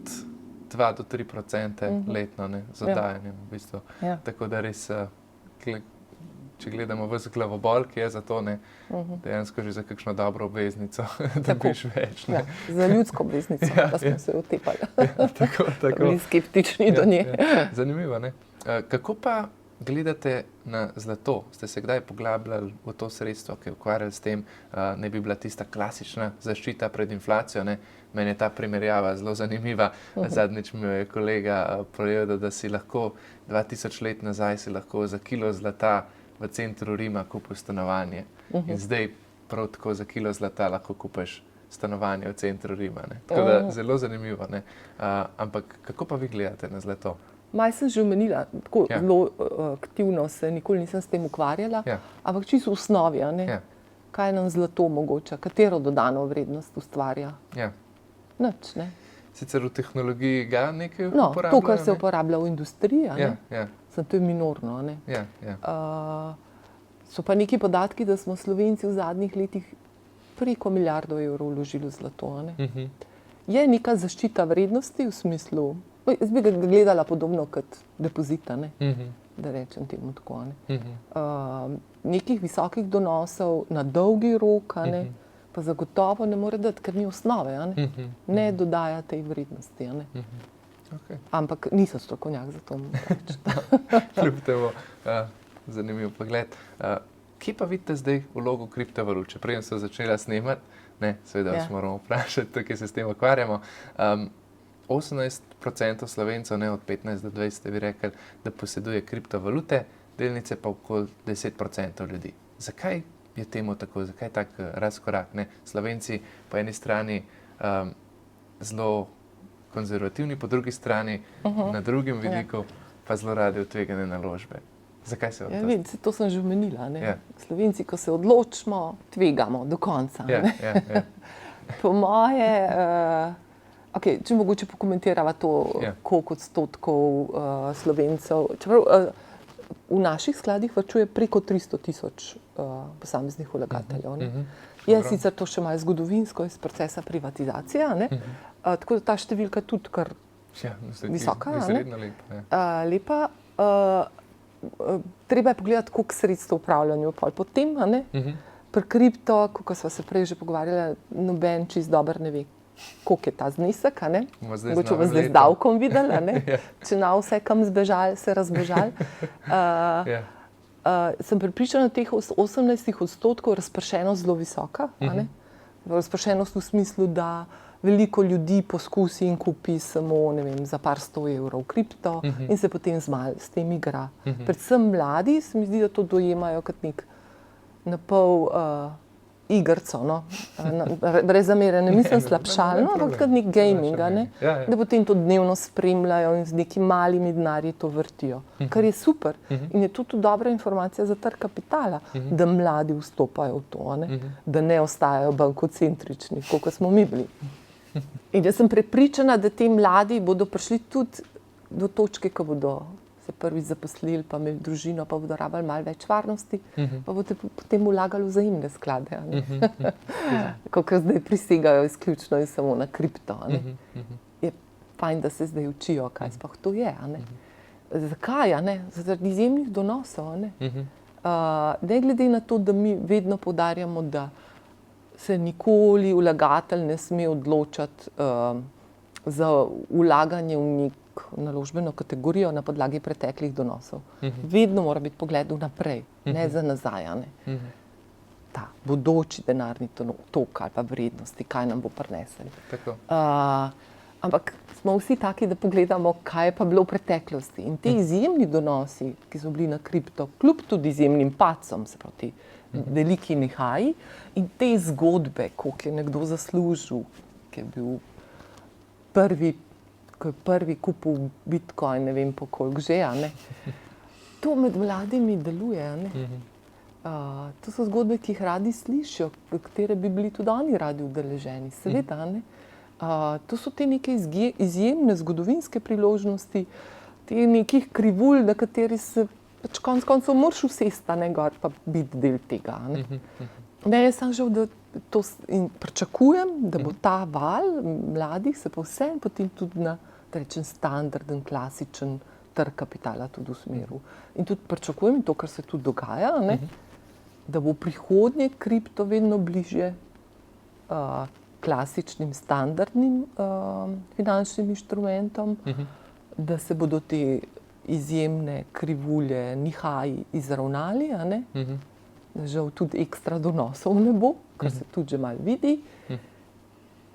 2 do 3% letno, ne, z oddajanjem v bistvu. Tako da res, če gledamo ves glavobol, ki je za to, ne, dejansko že za kakšno dobro obveznico dobiš več. Ne. Za ljudsko obveznico, pa smo se otepali. Tako. Bili skeptični do nje. Zanimivo, ne. Kako pa gledate na zlato? Ste se kdaj poglabljali v to sredstvo, ki je ukvarjali s tem, ne bi bila tista klasična zaščita pred inflacijo? Ne? Meni je ta primerjava zelo zanimiva. Zadnjič mi je kolega povedal, da si lahko 2000 let nazaj si lahko za kilo zlata v centru Rima kupil stanovanje. In zdaj prav tako za kilo zlata lahko kupiš stanovanje v centru Rima. Ne? Tako da zelo zanimivo. Ne? Ampak kako pa vi gledate na zlato? Maj sem že omenila, tako zelo aktivno se nikoli nisem s tem ukvarjala, ampak čisto v osnovi, kaj nam zlato omogoča, katero dodano vrednost ustvarja. Nič, ne. Sicer v tehnologiji ga nekaj uporabljajo? To, kar se uporablja v industriji, to je minorno. So pa neki podatki, da smo Slovenci v zadnjih letih preko milijardo evrov vložili v zlato. Je neka zaščita vrednosti v smislu, jaz bi ga gledala podobno kot depozita, da rečem temu tako. Nekih visokih donosov na dolgi rok, pa zagotovo ne more dati, ker ni osnove, ne dodaja tej vrednosti. Ampak nisem strokovnjak za to. Kljub temu, zanimiv pogled. Kje pa vidite zdaj vlogo kriptovalut? Če prej sem začela snemati, seveda vas moramo vprašati, tukaj se s tem ukvarjamo. 18% Slovencev, od 15 do 20, bi rekli, da poseduje kriptovalute, delnice pa okoli 10% ljudi. Zakaj je temu tako? Zakaj tak razkorak? Slovenci po eni strani zelo konzervativni, po drugi strani na drugem vidiku pa zelo radi v tvegane naložbe. Zakaj se odločite? To sem že omenila. Slovenci, ko se odločimo, tvegamo do konca. Po moje, če mogoče pokomentirava to, koliko odstotkov Slovencev, čeprav v naših skladih varčuje preko 300 000 posameznih vlagateljev. Je sicer to še malo zgodovinsko iz procesa privatizacije, tako da ta številka tudi kar visoka. Lepa. Treba je pogledati, koliko sredstev upravljanju potem. Pri kripto, kot smo se prej že pogovarjali, noben čist dober ne ve, koliko je ta znesek. Mogoče bomo zdaj z davkom videli, če na vse kam zbežali, se razbežali. Sem prepričana, da teh 18% razpršenost zelo visoka. Razpršenost v smislu, da veliko ljudi poskusi in kupi samo za par 100 evrov kripto in se potem s tem igra. Predvsem mladi se mi zdi, da to dojemajo kot nek napol igrco. Brez zamere, ne mislim slabšalno, ampak kot nek gaming. Da potem to dnevno spremljajo in z nekimi malimi denarji to vrtijo. Kar je super. In je to tudi dobra informacija za trg kapitala, da mladi vstopajo v to, da ne ostajajo bankocentrični, kot smo mi bili. In jaz sem prepričana, da ti mladi bodo prišli tudi do točke, ko bodo se prvič zaposlili, pa imeli družino, pa bodo rabili malo več varnosti, pa bodo potem vlagali v vzajemne sklade. Kakor zdaj prisegajo izključno in samo na kripto. Je fajn, da se zdaj učijo, kaj sploh to je. Zakaj? Zaradi izjemnih donosov. Ne glede na to, da mi vedno poudarjamo, da se nikoli vlagatelj ne sme odločati za vlaganje v nek naložbeno kategorijo na podlagi preteklih donosov. Vedno mora biti pogled vnaprej, ne za nazaj. Ta bodoči denarni tok ali pa vrednosti, kaj nam bo prinesel. Ampak smo vsi taki, da pogledamo, kaj je pa bilo v preteklosti. In te izjemni donosi, ki so bili na kripto, kljub tudi izjemnim padcom, se pravi veliki nihaji, in te zgodbe, koliko je nekdo zaslužil, ki je bil prvi kupil bitcoin, ne vem po koliko že, to med mladimi deluje. To so zgodbe, ki jih radi slišijo, katere bi bili tudi oni radi udeleženi. Seveda, to so te neke izjemne zgodovinske priložnosti, te nekih krivulj, na kateri se pač konec koncev moraš usesti, gor pa biti del tega. Jaz sem žal, da to pričakujem, da bo ta val mladih se pa vsem potem tudi na, da rečem, standarden, klasičen trg kapitala tudi usmeril. In tudi pričakujem to, kar se tudi dogaja, da bo prihodnje kripto vedno bližje klasičnim, standardnim finančnim inštrumentom, da se bodo te izjemne krivulje, nihaji izravnali, a ne? Žal tudi ekstra donosov ne bo, kar se tudi že malo vidi,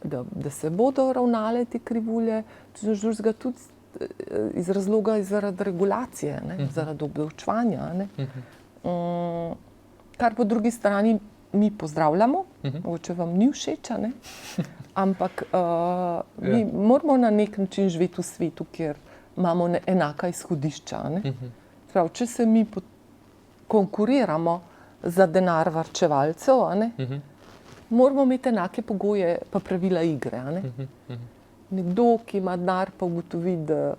da se bodo ravnale te krivulje, tudi iz razloga zaradi regulacije, ne? Zaradi obdavčevanja, ne? Kar po drugi strani mi pozdravljamo, mogoče vam ni všeč, ne? Ampak mi moramo na nek način živeti v svetu, kjer imamo enaka izhodišča. Ne? Prav, če se mi konkuriramo za denar varčevalcev, moramo imeti enake pogoje pa pravila igre. Nekdo, ki ima denar, pa ugotovi, da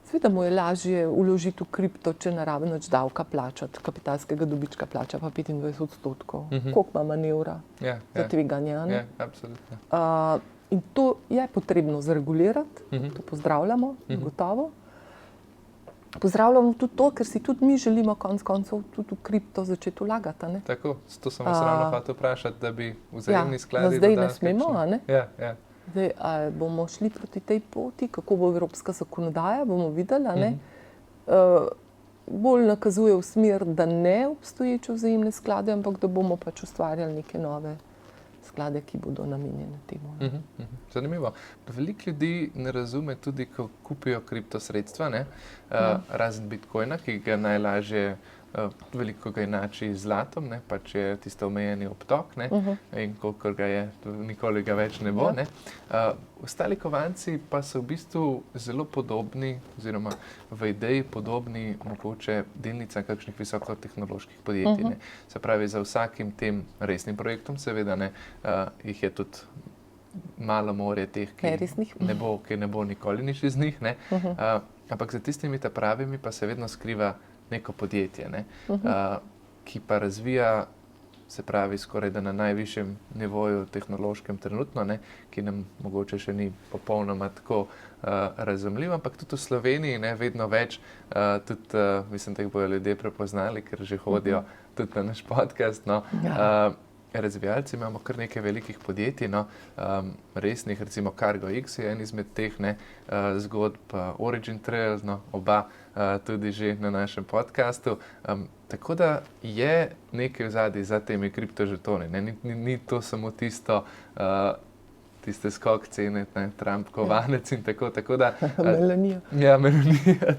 seveda mu je lažje vložiti v kripto, če ne rabi nič davka plačati, kapitalskega dobička plača pa 25%. Koliko ima manevra za tveganje? Ja, absolutno. In to je potrebno zregulirati, to pozdravljamo, gotovo. Pozdravljamo tudi to, ker si tudi mi želimo konec koncev tudi v kripto začeti vlagati. Tako, to sem vas ravno hotel vprašati, da bi vzajemni skladi zdaj ne smemo, ne? Zdaj, ali bomo šli proti tej poti, kako bo evropska zakonodaja, bomo videli, ne? Bolj nakazuje v smer, da ne obstoječe vzajemne sklade, ampak da bomo pač ustvarjali neke nove sklade, ki bodo namenjene temu. Zanimivo. Veliko ljudi ne razume tudi, ko kupijo kriptosredstva, razen bitcoina, ki ga najlažje veliko ga enači z zlatom, pač je tisto omejeni obtok, in kolikor ga je, nikoli ga več ne bo. Ostali kovanci pa so v bistvu zelo podobni, oziroma v ideji podobni mogoče delnicam kakšnih visokotehnoloških podjetij. Se pravi, za vsakim tem resnim projektom, seveda, jih je tudi malo morje teh, ki ne bo nikoli nič iz njih, ampak za tistimi ta pravimi pa se vedno skriva neko podjetje, ki pa razvija, se pravi, skoraj da na najvišjem nivoju tehnološkem trenutno, ki nam mogoče še ni popolnoma tako razumljiv, ampak tudi v Sloveniji vedno več, tudi mislim, da jih bojo ljudje prepoznali, ker že hodijo tudi na naš podcast. Razvijalci imamo kar nekaj velikih podjetij, resnih, recimo CargoX je en izmed teh zgodb, Origin Trail, oba tudi že na našem podcastu. Tako da je nekaj v zadnji za temi kriptožetoni. Ni to samo tiste skok cene, Trump kovanec in tako da. Melanija. Ja, Melanija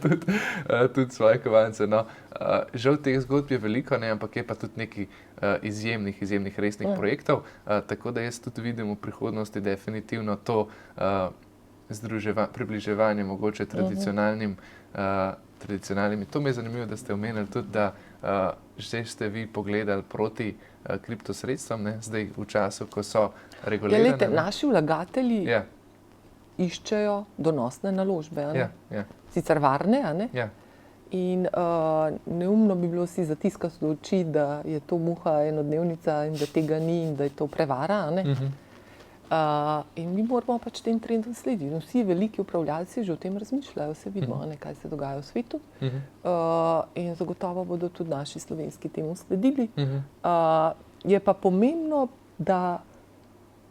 tudi svoje kovance. Žal teh zgodb je veliko, ampak je pa tudi nekaj izjemnih resnih projektov, tako da jaz tudi vidim v prihodnosti definitivno to približevanje mogoče tradicionalnim. To mi je zanimivo, da ste omenili tudi, da že ste vi pogledali proti kriptosredstvom, zdaj v času, ko so regulirane. Naši vlagatelji iščejo donosne naložbe, sicer varne, in neumno bi bilo si zatiskati oči, da je to muha enodnevnica in da tega ni in da je to prevara. In mi moramo pač tem trendom slediti. Vsi veliki upravljalci že o tem razmišljajo, se vidimo, kaj se dogaja v svetu. In zagotovo bodo tudi naši slovenski temu sledili. Je pa pomembno, da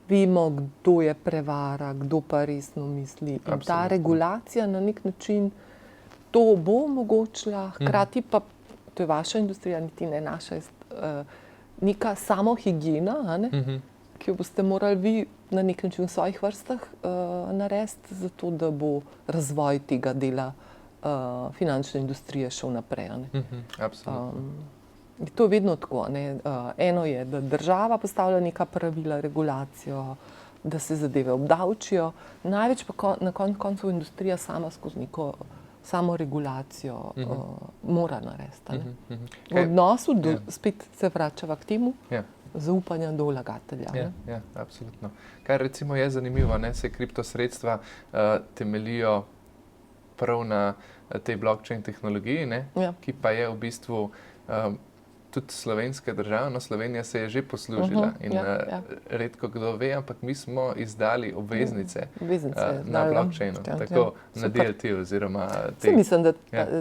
vemo, kdo je prevara, kdo pa resno misli. In ta regulacija na nek način to bo omogočila, hkrati pa, to je vaša industrija, niti ne naša, neka samohigiena, ki jo boste morali vi na nek način v svojih vrstah narediti, zato da bo razvoj tega dela finančne industrije šel naprej. Absolutno. To je vedno tako. Eno je, da država postavlja neka pravila, regulacijo, da se zadeve obdavčijo. Največ pa na koncu industrija sama skozi neko samoregulacijo mora narediti. V odnosu, spet se vračava k temu, zaupanja do vlagatelja. Ja, absolutno. Kar recimo je zanimivo, se kriptosredstva temelijo prav na tej blockchain tehnologiji, ki pa je v bistvu tudi slovenska država, Slovenija se je že poslužila in redko kdo ve, ampak mi smo izdali obveznice na blockchainu, tako na DLT oziroma te. Mislim, da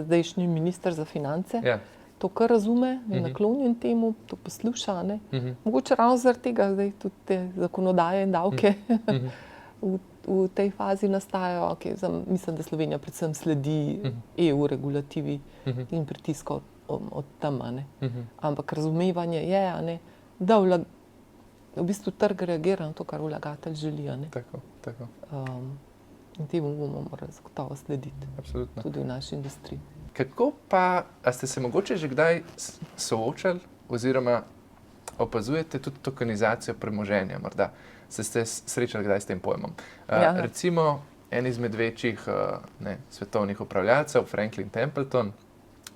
zdajšnji minister za finance to kar razume, je naklonjen temu, to posluša. Mogoče ravno zaradi tega zdaj tudi te zakonodaje in davke v tej fazi nastajajo. Mislim, da Slovenija predvsem sledi EU regulativi in pritiskov od tam. Ampak razumevanje je, da v bistvu trg reagira na to, kar vlagatelj želi. Tako. In temu bomo morali zagotovo slediti. Absolutno. Tudi v naši industriji. Kako pa, a ste se mogoče že kdaj soočali oziroma opazujete tudi tokenizacijo premoženja? Morda se ste srečali kdaj s tem pojmom? Recimo, en izmed večjih svetovnih upravljalcev, Franklin Templeton,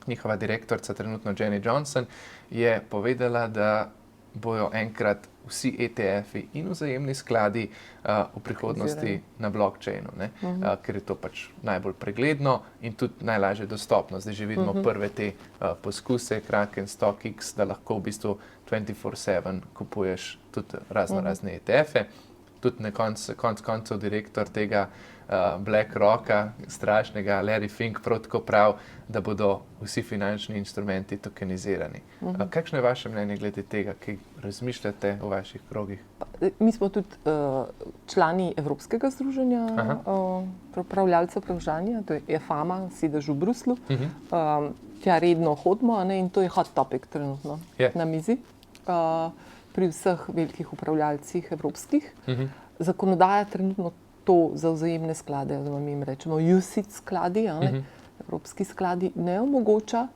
njihova direktorica trenutno Jenny Johnson, je povedala, da bojo enkrat vsi ETF-i in vzajemni skladi v prihodnosti na blockchainu, ker je to pač najbolj pregledno in tudi najlažje dostopno. Zdaj že vidimo prve te poskuse, Kraken, StockX, da lahko v bistvu 24/7 kupuješ tudi razne ETF-e. Tudi na koncu direktor tega BlackRocka, strašnega Larry Fink, prav tako prav, da bodo vsi finančni instrumenti tokenizirani. Kakšno je vaše mnenje glede tega, kaj razmišljate v vaših krogih? Mi smo tudi člani Evropskega združenja upravljalcev premoženja, to je FAMA, sedež v Bruslju. Tja redno hodimo in to je hot topic trenutno na mizi. Pri vseh velikih upravljalcih evropskih. Zakonodaja trenutno to za vzajemne sklade, oziroma mi jim rečemo UCITS skladi, evropski skladi ne omogoča,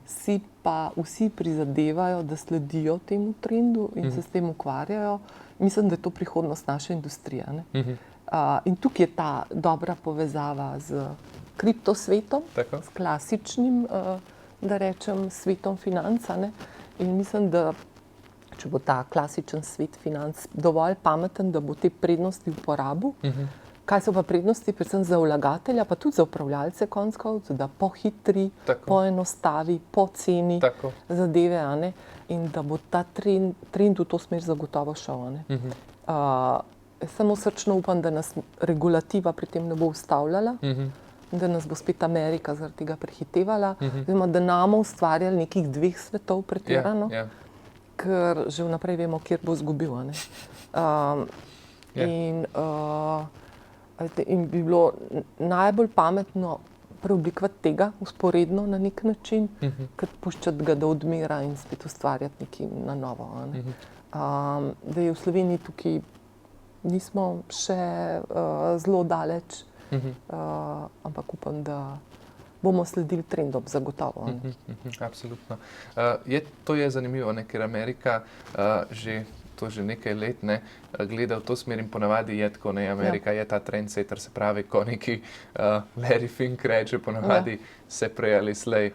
si pa vsi prizadevajo, da sledijo temu trendu in se s tem ukvarjajo. Mislim, da je to prihodnost naše industrije. In tukaj je ta dobra povezava z kriptosvetom, s klasičnim, da rečem, svetom financ. In mislim, da če bo ta klasičen svet financ dovolj pameten, da bo te prednosti uporabil. Kaj so pa prednosti, predvsem za vlagatelja, pa tudi za upravljalce konec koncev, da pohitri, poenostavi, poceni zadeve, in da bo ta trend v to smer zagotovo šel. Samo srčno upam, da nas regulativa pri tem ne bo ustavljala, da nas bo spet Amerika zaradi tega prehitevala, oziroma da nam ustvarjali nekih dveh svetov pretirano. Ker že vnaprej vemo, kjer bo izgubil. In bi bilo najbolj pametno preoblikovati tega usporedno na nek način, kot puščati ga, da odmira in spet ustvarjati nekaj na novo. Da je v Sloveniji tukaj nismo še zelo daleč, ampak upam, da bomo sledili trendom zagotovo. Absolutno. To je zanimivo, ker Amerika že nekaj let gleda v to smer in ponavadi je tako, Amerika je ta trendsetter, se pravi, ko neki Larry Fink reče, ponavadi se prej ali slej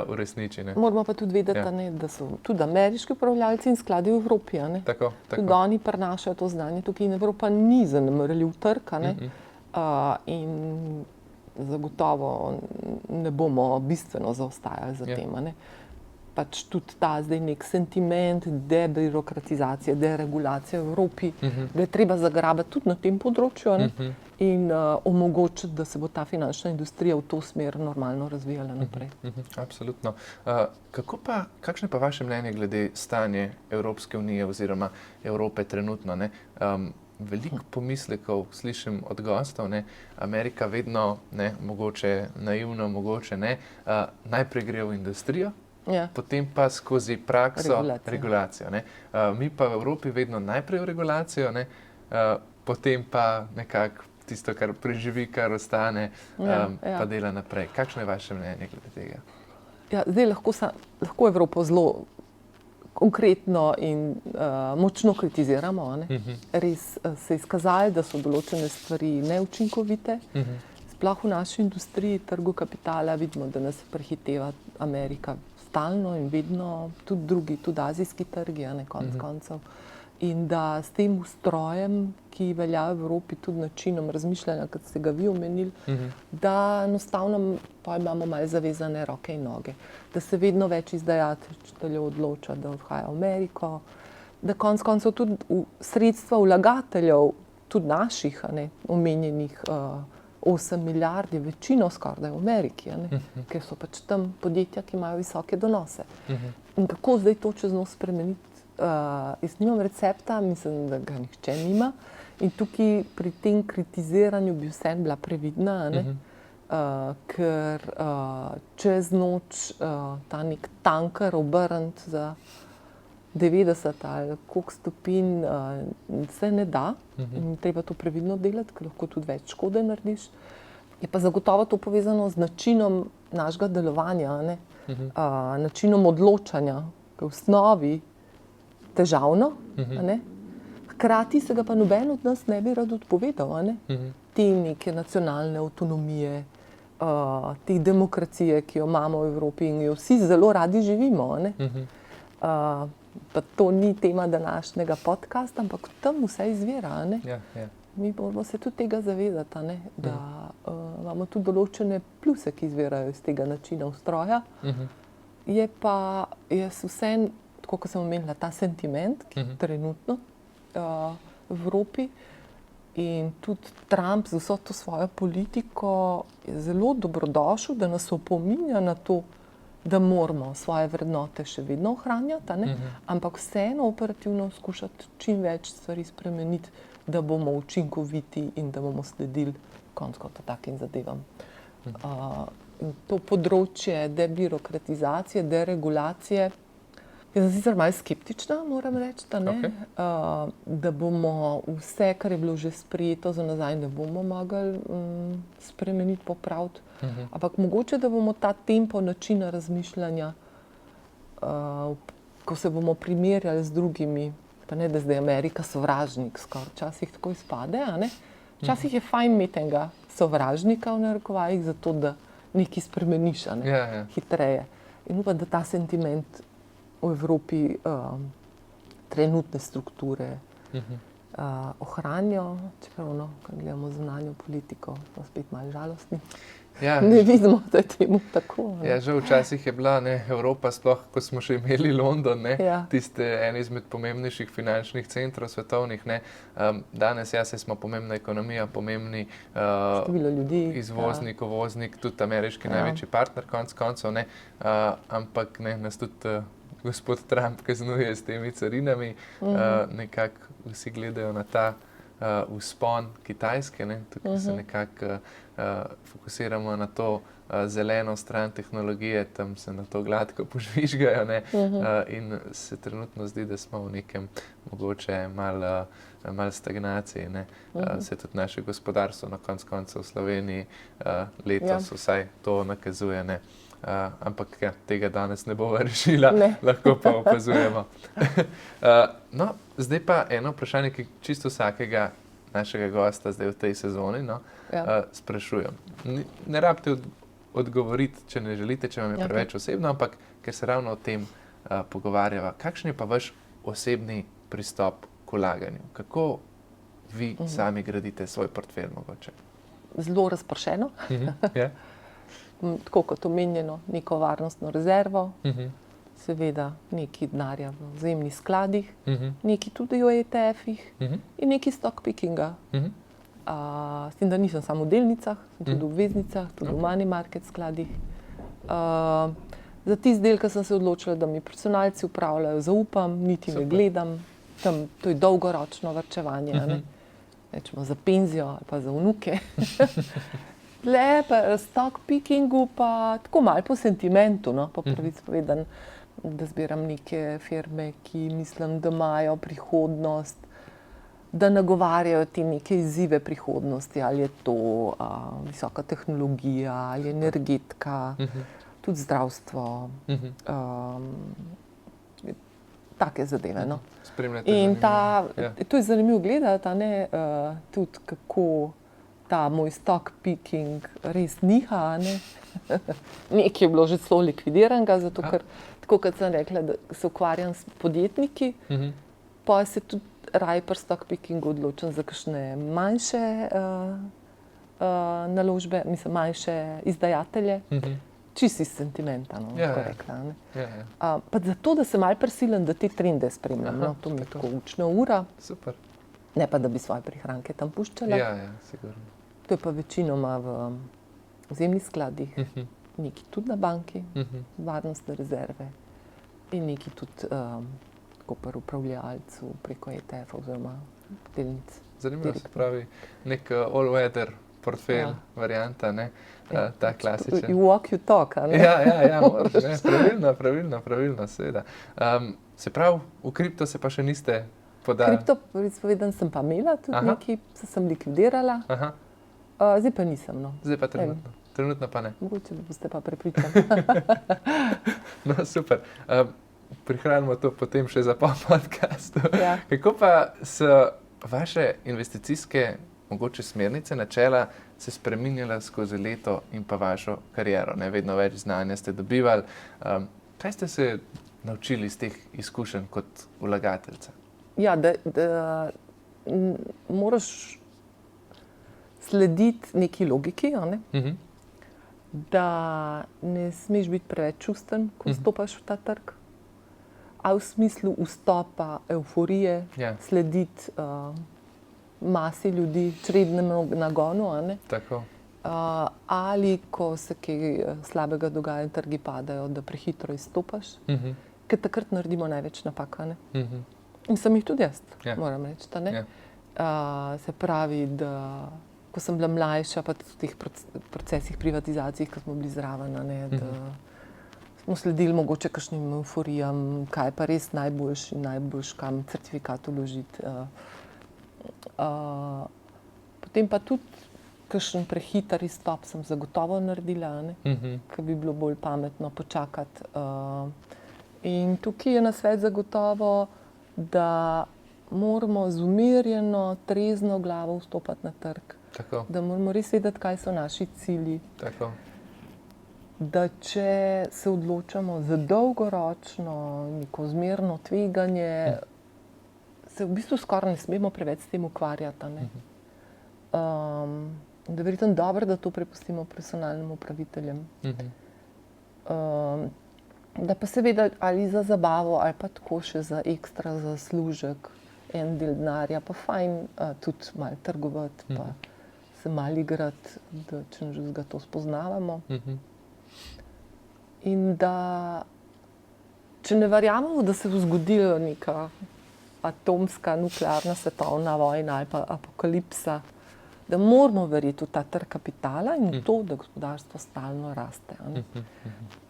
uresniči. Moramo pa tudi vedeti, da so tudi ameriški upravljalci in skladi v Evropi. Tudi oni prinašajo to znanje tukaj in Evropa ni zanemarljiv trg. In zagotovo ne bomo bistveno zaostajali za tem. Pač tudi ta zdaj nek sentiment debirokratizacije, deregulacije v Evropi, da je treba zagrabiti tudi na tem področju in omogočiti, da se bo ta finančna industrija v to smer normalno razvijala naprej. Absolutno. Kakšno je pa vaše mnenje glede stanja Evropske unije oziroma Evrope trenutno? Veliko pomislekov slišim od gostov, Amerika vedno, mogoče naivno, mogoče ne, najprej gre v industrijo, potem pa skozi prakso regulacijo. Mi pa v Evropi vedno najprej v regulacijo, potem pa nekako tisto, kar preživi, kar ostane, pa dela naprej. Kakšno je vaše mnenje glede tega? Zdaj lahko Evropo zelo konkretno in močno kritiziramo. Res se je izkazalo, da so določene stvari neučinkovite. Sploh v naši industriji, trgu kapitala, vidimo, da nas prehiteva Amerika stalno in vedno, tudi drugi, tudi azijski trgi, konec koncev. In da s tem ustrojem, ki velja v Evropi, tudi načinom razmišljanja, kot ste ga vi omenili, da enostavno pa imamo malo zavezane roke in noge. Da se vedno več izdajateljev odloča, da odhaja v Ameriko, da konec koncev tudi sredstva vlagateljev, tudi naših, omenjenih 8 milijard, je večino skoraj v Ameriki, ker so pač tam podjetja, ki imajo visoke donose. In kako zdaj to čez noč spremeniti? Jaz nimam recepta, mislim, da ga nihče nima. In tukaj pri tem kritiziranju bi vsem bila previdna, ker čez noč ta nek tanker obrniti za 90 ali koliko stopinj se ne da. Treba to previdno delati, ker lahko tudi več škode narediš. Je pa zagotovo to povezano z načinom našega delovanja, načinom odločanja, ki je v osnovi težavno. Hkrati se ga pa noben od nas ne bi rad odpovedal. Te neke nacionalne avtonomije, te demokracije, ki jo imamo v Evropi in jo vsi zelo radi živimo. Pa to ni tema današnjega podcasta, ampak tam vse izvira. Mi moramo se tudi tega zavedati, da imamo tudi določene pluse, ki izvirajo iz tega načina ustroja. Je pa vseeno, tako kot sem omenila, ta sentiment, ki je trenutno v Evropi, in tudi Trump z vso to svojo politiko je zelo dobrodošel, da nas opominja na to, da moramo svoje vrednote še vedno ohranjati, ampak vseeno operativno skušati čim več stvari spremeniti, da bomo učinkoviti in da bomo sledili konec koncev takim zadevam. To področje debirokratizacije, deregulacije, jaz sem sicer malo skeptična, moram reči, da bomo vse, kar je bilo že sprejeto za nazaj, ne bomo mogli spremeniti, popraviti. Ampak mogoče, da bomo ta tempo načina razmišljanja, ko se bomo primerjali z drugimi, pa ne, da zdaj Amerika sovražnik, skoraj včasih tako izpade, včasih je fajn imeti enega sovražnika v narekovajih, zato da nekaj spremeniš, hitreje. In upam, da ta sentiment v Evropi trenutne strukture ohranijo, čeprav, ko gledamo zunanjo politiko, smo spet malo žalostni. Ne vidimo, da je temu tako. Že včasih je bila Evropa, sploh ko smo še imeli London, tiste en izmed pomembnejših finančnih centrov svetovnih. Danes smo pomembna ekonomija, pomembni izvoznik, uvoznik, tudi ameriški največji partner, konec koncev. Ampak nas tudi gospod Trump kaznuje s temi carinami. Nekako vsi gledajo na ta vzpon Kitajske, tukaj se nekako fokusiramo na to zeleno stran tehnologije, tam se na to gladko požvižgajo, in se trenutno zdi, da smo v nekem mogoče malo stagnaciji. Se tudi naše gospodarstvo na koncu koncev v Sloveniji letos vsaj to nakazuje. Ampak tega danes ne bova rešila, lahko pa opazujemo. Zdaj pa eno vprašanje, ki čisto vsakega našega gosta zdaj v tej sezoni sprašujem. Ne rabite odgovoriti, če ne želite, če vam je preveč osebno, ampak ker se ravno o tem pogovarjava. Kakšen je pa vaš osebni pristop k vlaganju? Kako vi sami gradite svoj portfelj mogoče? Zelo razpršeno. Tako kot omenjeno, neko varnostno rezervo, seveda nekaj denarja v vzajemnih skladih, nekaj tudi v ETF-ih in nekaj stock pickinga. S tem, da nisem samo v delnicah, sem tudi v obveznicah, tudi v money market skladih. Za tiste delke sem se odločila, da mi profesionalci upravljajo, zaupam, niti ne gledam. To je dolgoročno varčevanje, rečemo za penzijo ali pa za vnuke. Le pa stock pickingu pa tako malo po sentimentu, po pravici povedano, da zbiram neke firme, ki mislim, da imajo prihodnost, da nagovarjajo te neke izzive prihodnosti, ali je to visoka tehnologija, ali energetika, tudi zdravstvo, take zadeve. In to je zanimivo gledati, tudi kako ta moj stock picking res niha. Nekaj je bilo že celo likvidiranega, zato ker, tako kot sem rekla, da se ukvarjam s podjetniki, pa se tudi raje pri stock pickingu odločam za kakšne manjše naložbe, mislim, manjše izdajatelje, čisto iz sentimenta, tako rekla. Pa zato, da se malo prisilim, da te trende spremljam. To mi je tako učna ura. Super. Ne pa, da bi svoje prihranke tam puščala. Sigurno. To je pa večinoma v vzajemnih skladih, nekaj tudi na banki, varnostne rezerve in nekaj tudi pri upravljalcu preko ETF-ov oziroma delnic. Zanimivo, se pravi, nek all-weather portfelj, varianta, ne? Ta klasičen. You walk, you talk, a ne? Ja, moraš, ne, pravilno, seveda. Se pravi, v kripto se pa še niste podali? Kripto, povedan sem pa imela tudi nekaj, sem likvidirala. Aha. Zdaj pa nisem, no. Zdaj pa trenutno pa ne. Mogoče boste pa prepričali. No, super. Prihranimo to potem še za pol podcastu. Ja. Kako pa so vaše investicijske mogoče smernice, načela se spreminjala skozi leto in pa vašo kariero? Ne? Vedno več znanja ste dobivali. Kaj ste se naučili iz teh izkušenj kot vlagateljica? Ja, da moraš slediti neki logiki, a ne? Da ne smeš biti preveč čusten, ko vstopaš v ta trg. A v smislu vstopa euforije, slediti masi ljudi, črednemu nagonu, a ne? Tako. Ali ko se kaj slabega dogaja in trgi padajo, da prehitro izstopaš, ker takrat naredimo največ napak, a ne? In sem jih tudi jaz, moram reči, da ne? Se pravi, da ko sem bila mlajša, pa tudi v teh procesih privatizacij, ko smo bili zraven, a ne, da smo sledili mogoče kakšnim euforijam, kaj je pa res najboljš, kam certifikat vložiti. Potem pa tudi kakšen prehiter izstop sem zagotovo naredila, ker bi bilo bolj pametno počakati. In tukaj je nasvet zagotovo, da moramo z umirjeno, trezno glavo vstopati na trg. Tako. Da moramo res vedeti, kaj so naši cilji. Tako. Da če se odločamo za dolgoročno, neko zmerno tveganje, se v bistvu skoraj ne smemo preveč s tem ukvarjati. Ne? Da je verjetno dobro, da to prepustimo profesionalnim upraviteljem. Da pa seveda ali za zabavo, ali pa tako še za ekstra zaslužek, en del denarja, pa fajn tudi malo trgovati, pa se malo igrati, da če ga to spoznavamo. In da, če ne verjamemo, da se bo zgodila neka atomska, nuklearna svetovna vojna ali pa apokalipsa, da moramo verjeti v ta trg kapitala in v to, da gospodarstvo stalno raste.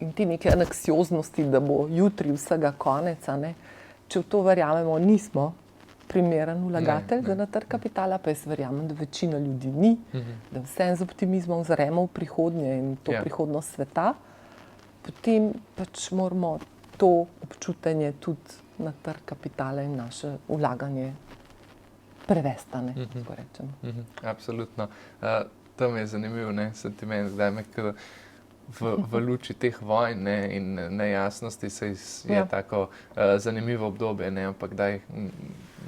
In te neke anksioznosti, da bo jutri vsega konec, ne? Če v to verjamemo, nismo primeren vlagatelj za na trg kapitala, pa jaz verjamem, da večina ljudi ni, da vsem z optimizmom zremo v prihodnje in to prihodnost sveta, potem pač moramo to občutenje tudi na trg kapitala in naše vlaganje prevesti, tako rečemo. Absolutno. To mi je zanimiv sentiment, da me v luči teh vojn in nejasnosti je tako zanimivo obdobje, ampak daj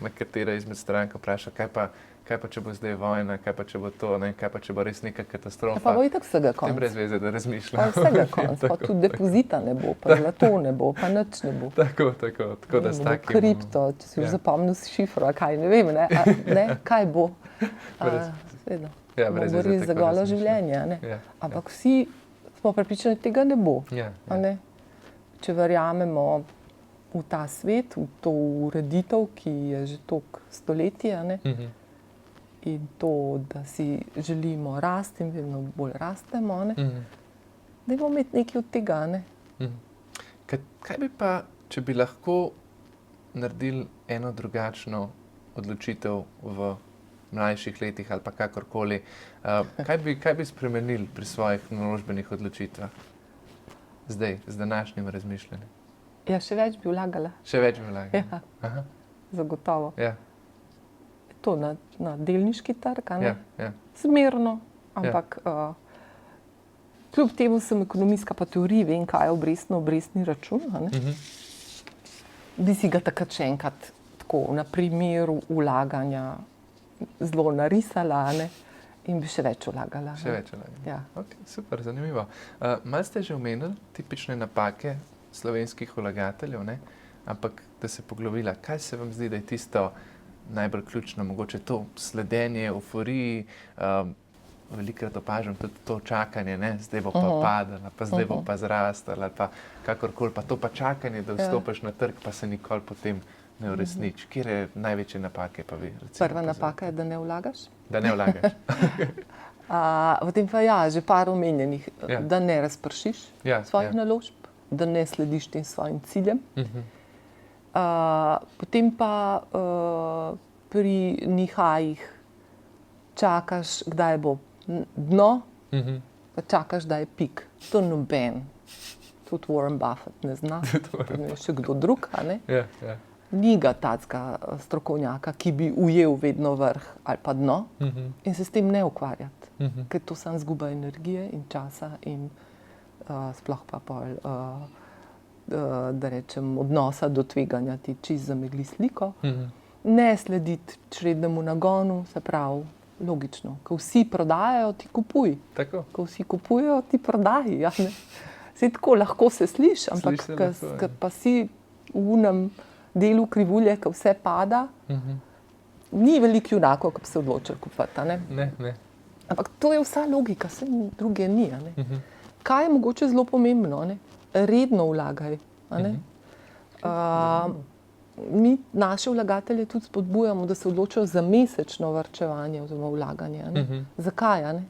me katera izmed strank vpraša, kaj pa če bo zdaj vojna, kaj pa če bo to, kaj pa če bo res neka katastrofa. Pa bo itak vsega konc. Tem brez veze, da razmišljam. Pa vsega konc, pa tudi depozita ne bo, pa zlato ne bo, pa nič ne bo. Tako da s takim... Kripto, če si už zapomnil s šifro, kaj ne vem, kaj bo. Seveda, bomo borili za golo življenje, ampak vsi smo prepričani, da tega ne bo. Če verjamemo v ta svet, v to ureditev, ki je že toliko stoletij, in to, da si želimo rasti in vedno bolj rastemo, da bomo imeti nekaj od tega. Kaj bi pa, če bi lahko naredili eno drugačno odločitev v mlajših letih ali pa kakorkoli, kaj bi spremenili pri svojih naložbenih odločitvah zdaj, z današnjim razmišljanjem? Ja, še več bi vlagala. Še več bi vlagala? Ja, zagotovo. Ja. To na delniški trg, zmerno, ampak kljub temu sem ekonomistka, pa teoriji vem, kaj je obrestni račun. Bi si ga takrat še enkrat tako na primeru vlaganja zelo narisala, in bi še več vlagala. Še več vlagala. Ja. Ok, super, zanimivo. Malo ste že omenili tipične napake slovenskih vlagateljev, ampak da se poglobila, kaj se vam zdi, da je tisto najbolj ključno, mogoče to sledenje euforiji, velikokrat opažam tudi to čakanje, zdaj bo pa padala, pa zdaj bo pa zrastala, pa kakorkoli, pa to pa čakanje, da vstopiš na trg, pa se nikoli potem ne uresniči? Kje največje napake pa vi? Recimo, Prva napaka je, da ne vlagaš. Da ne vlagaš. Potem pa že par omenjenih, da ne razpršiš svojih naložb, da ne slediš tem svojim ciljem. Potem pa pri nihajih čakaš, kdaj bo dno, pa čakaš, da je pik. To noben. Tudi Warren Buffett ne zna, ne še kdo drug. Ni ga tacka strokovnjaka, ki bi ujel vedno vrh ali pa dno in se s tem ne ukvarjati. Ker to samo zguba energije in časa in sploh pa pol, da rečem, odnosa do tveganja ti čisto zamegli sliko. Ne slediti črednemu nagonu, se pravi, logično. Ko vsi prodajajo, ti kupuj. Tako. Ko vsi kupujejo, ti prodaji. Ja, saj tako lahko se sliši, ampak ko pa si v unem delu krivulje, ko vse pada, ni veliko junakov, ko bi se odločili kupiti. Ne. Ampak to je vsa logika, vse druge ni. Kaj je mogoče zelo pomembno? Redno vlagaj. Mi naše vlagatelje tudi spodbujamo, da se odločajo za mesečno varčevanje oziroma vlaganje. Zakaj?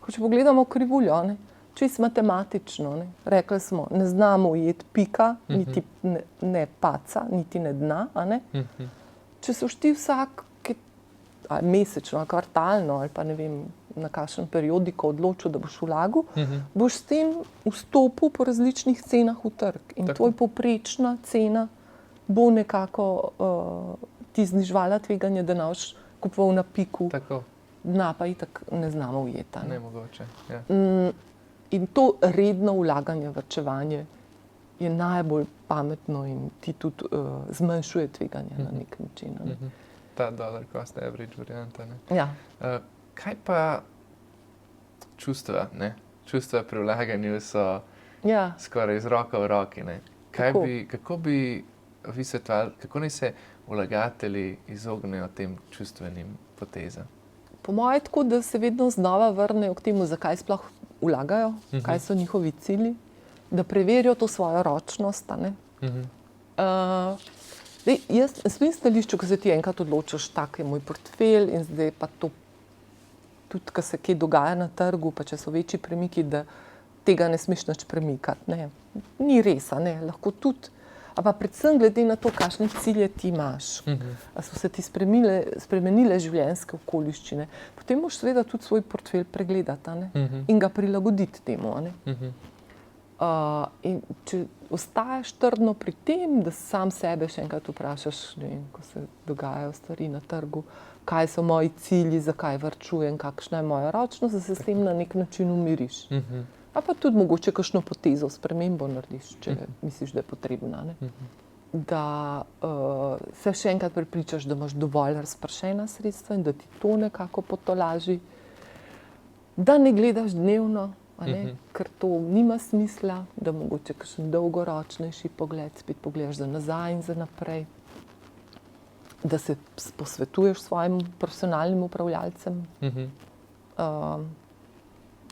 Če pogledamo krivuljo, čisto matematično, rekli smo, ne znamo ujeti pika, niti ne paca, niti ne dna. Če se ti vsak mesečno, kvartalno ali pa ne vem, na kakšen periodiko odločil, da boš vlagal, boš s tem vstopil po različnih cenah v trg. In tvoj povprečna cena bo nekako ti znižvala tveganje, da ne boš kupoval na piku. Tako. Dna pa itak ne znamo ujeti. Nemogoče, ja. In to redno vlaganje, varčevanje je najbolj pametno in ti tudi zmanjšuje tveganje na nek način. Ta dollar cost average varianta. Ja. Kaj pa čustva? Čustva pri vlaganju so skoraj iz roke v roki. Kako bi vi svetovali, kako naj se vlagatelji izognejo tem čustvenim potezam? Po mojem je tako, da se vedno znova vrnejo k temu, zakaj sploh vlagajo, kaj so njihovi cilji, da preverijo to svojo ročnost. Jaz sem v stališču, ko se ti enkrat odločiš, tak je moj portfelj in zdaj pa to, tudi ko se kaj dogaja na trgu, pa če so večji premiki, da tega ne smeš nič premikati. Ni res, lahko tudi. Ampak predvsem glede na to, kakšne cilje ti imaš. A so se ti spremenile življenjske okoliščine. Potem moraš seveda tudi svoj portfelj pregledati in ga prilagoditi temu. In če ostajaš trdno pri tem, da sam sebe še enkrat vprašaš, ko se dogajajo stvari na trgu, kaj so moji cilji, zakaj varčujem, kakšna je moja ročnost, da se s tem na nek način umiriš. A pa tudi mogoče kakšno potezo, spremembo narediš, če misliš, da je potrebna. Da se še enkrat prepričaš, da imaš dovolj razpršena sredstva in da ti to nekako potolaži. Da ne gledaš dnevno, ker to nima smisla, da mogoče kakšen dolgoročnejši pogled, spet pogledaš za nazaj in za naprej. Da se posvetuješ s svojim profesionalnim upravljalcem.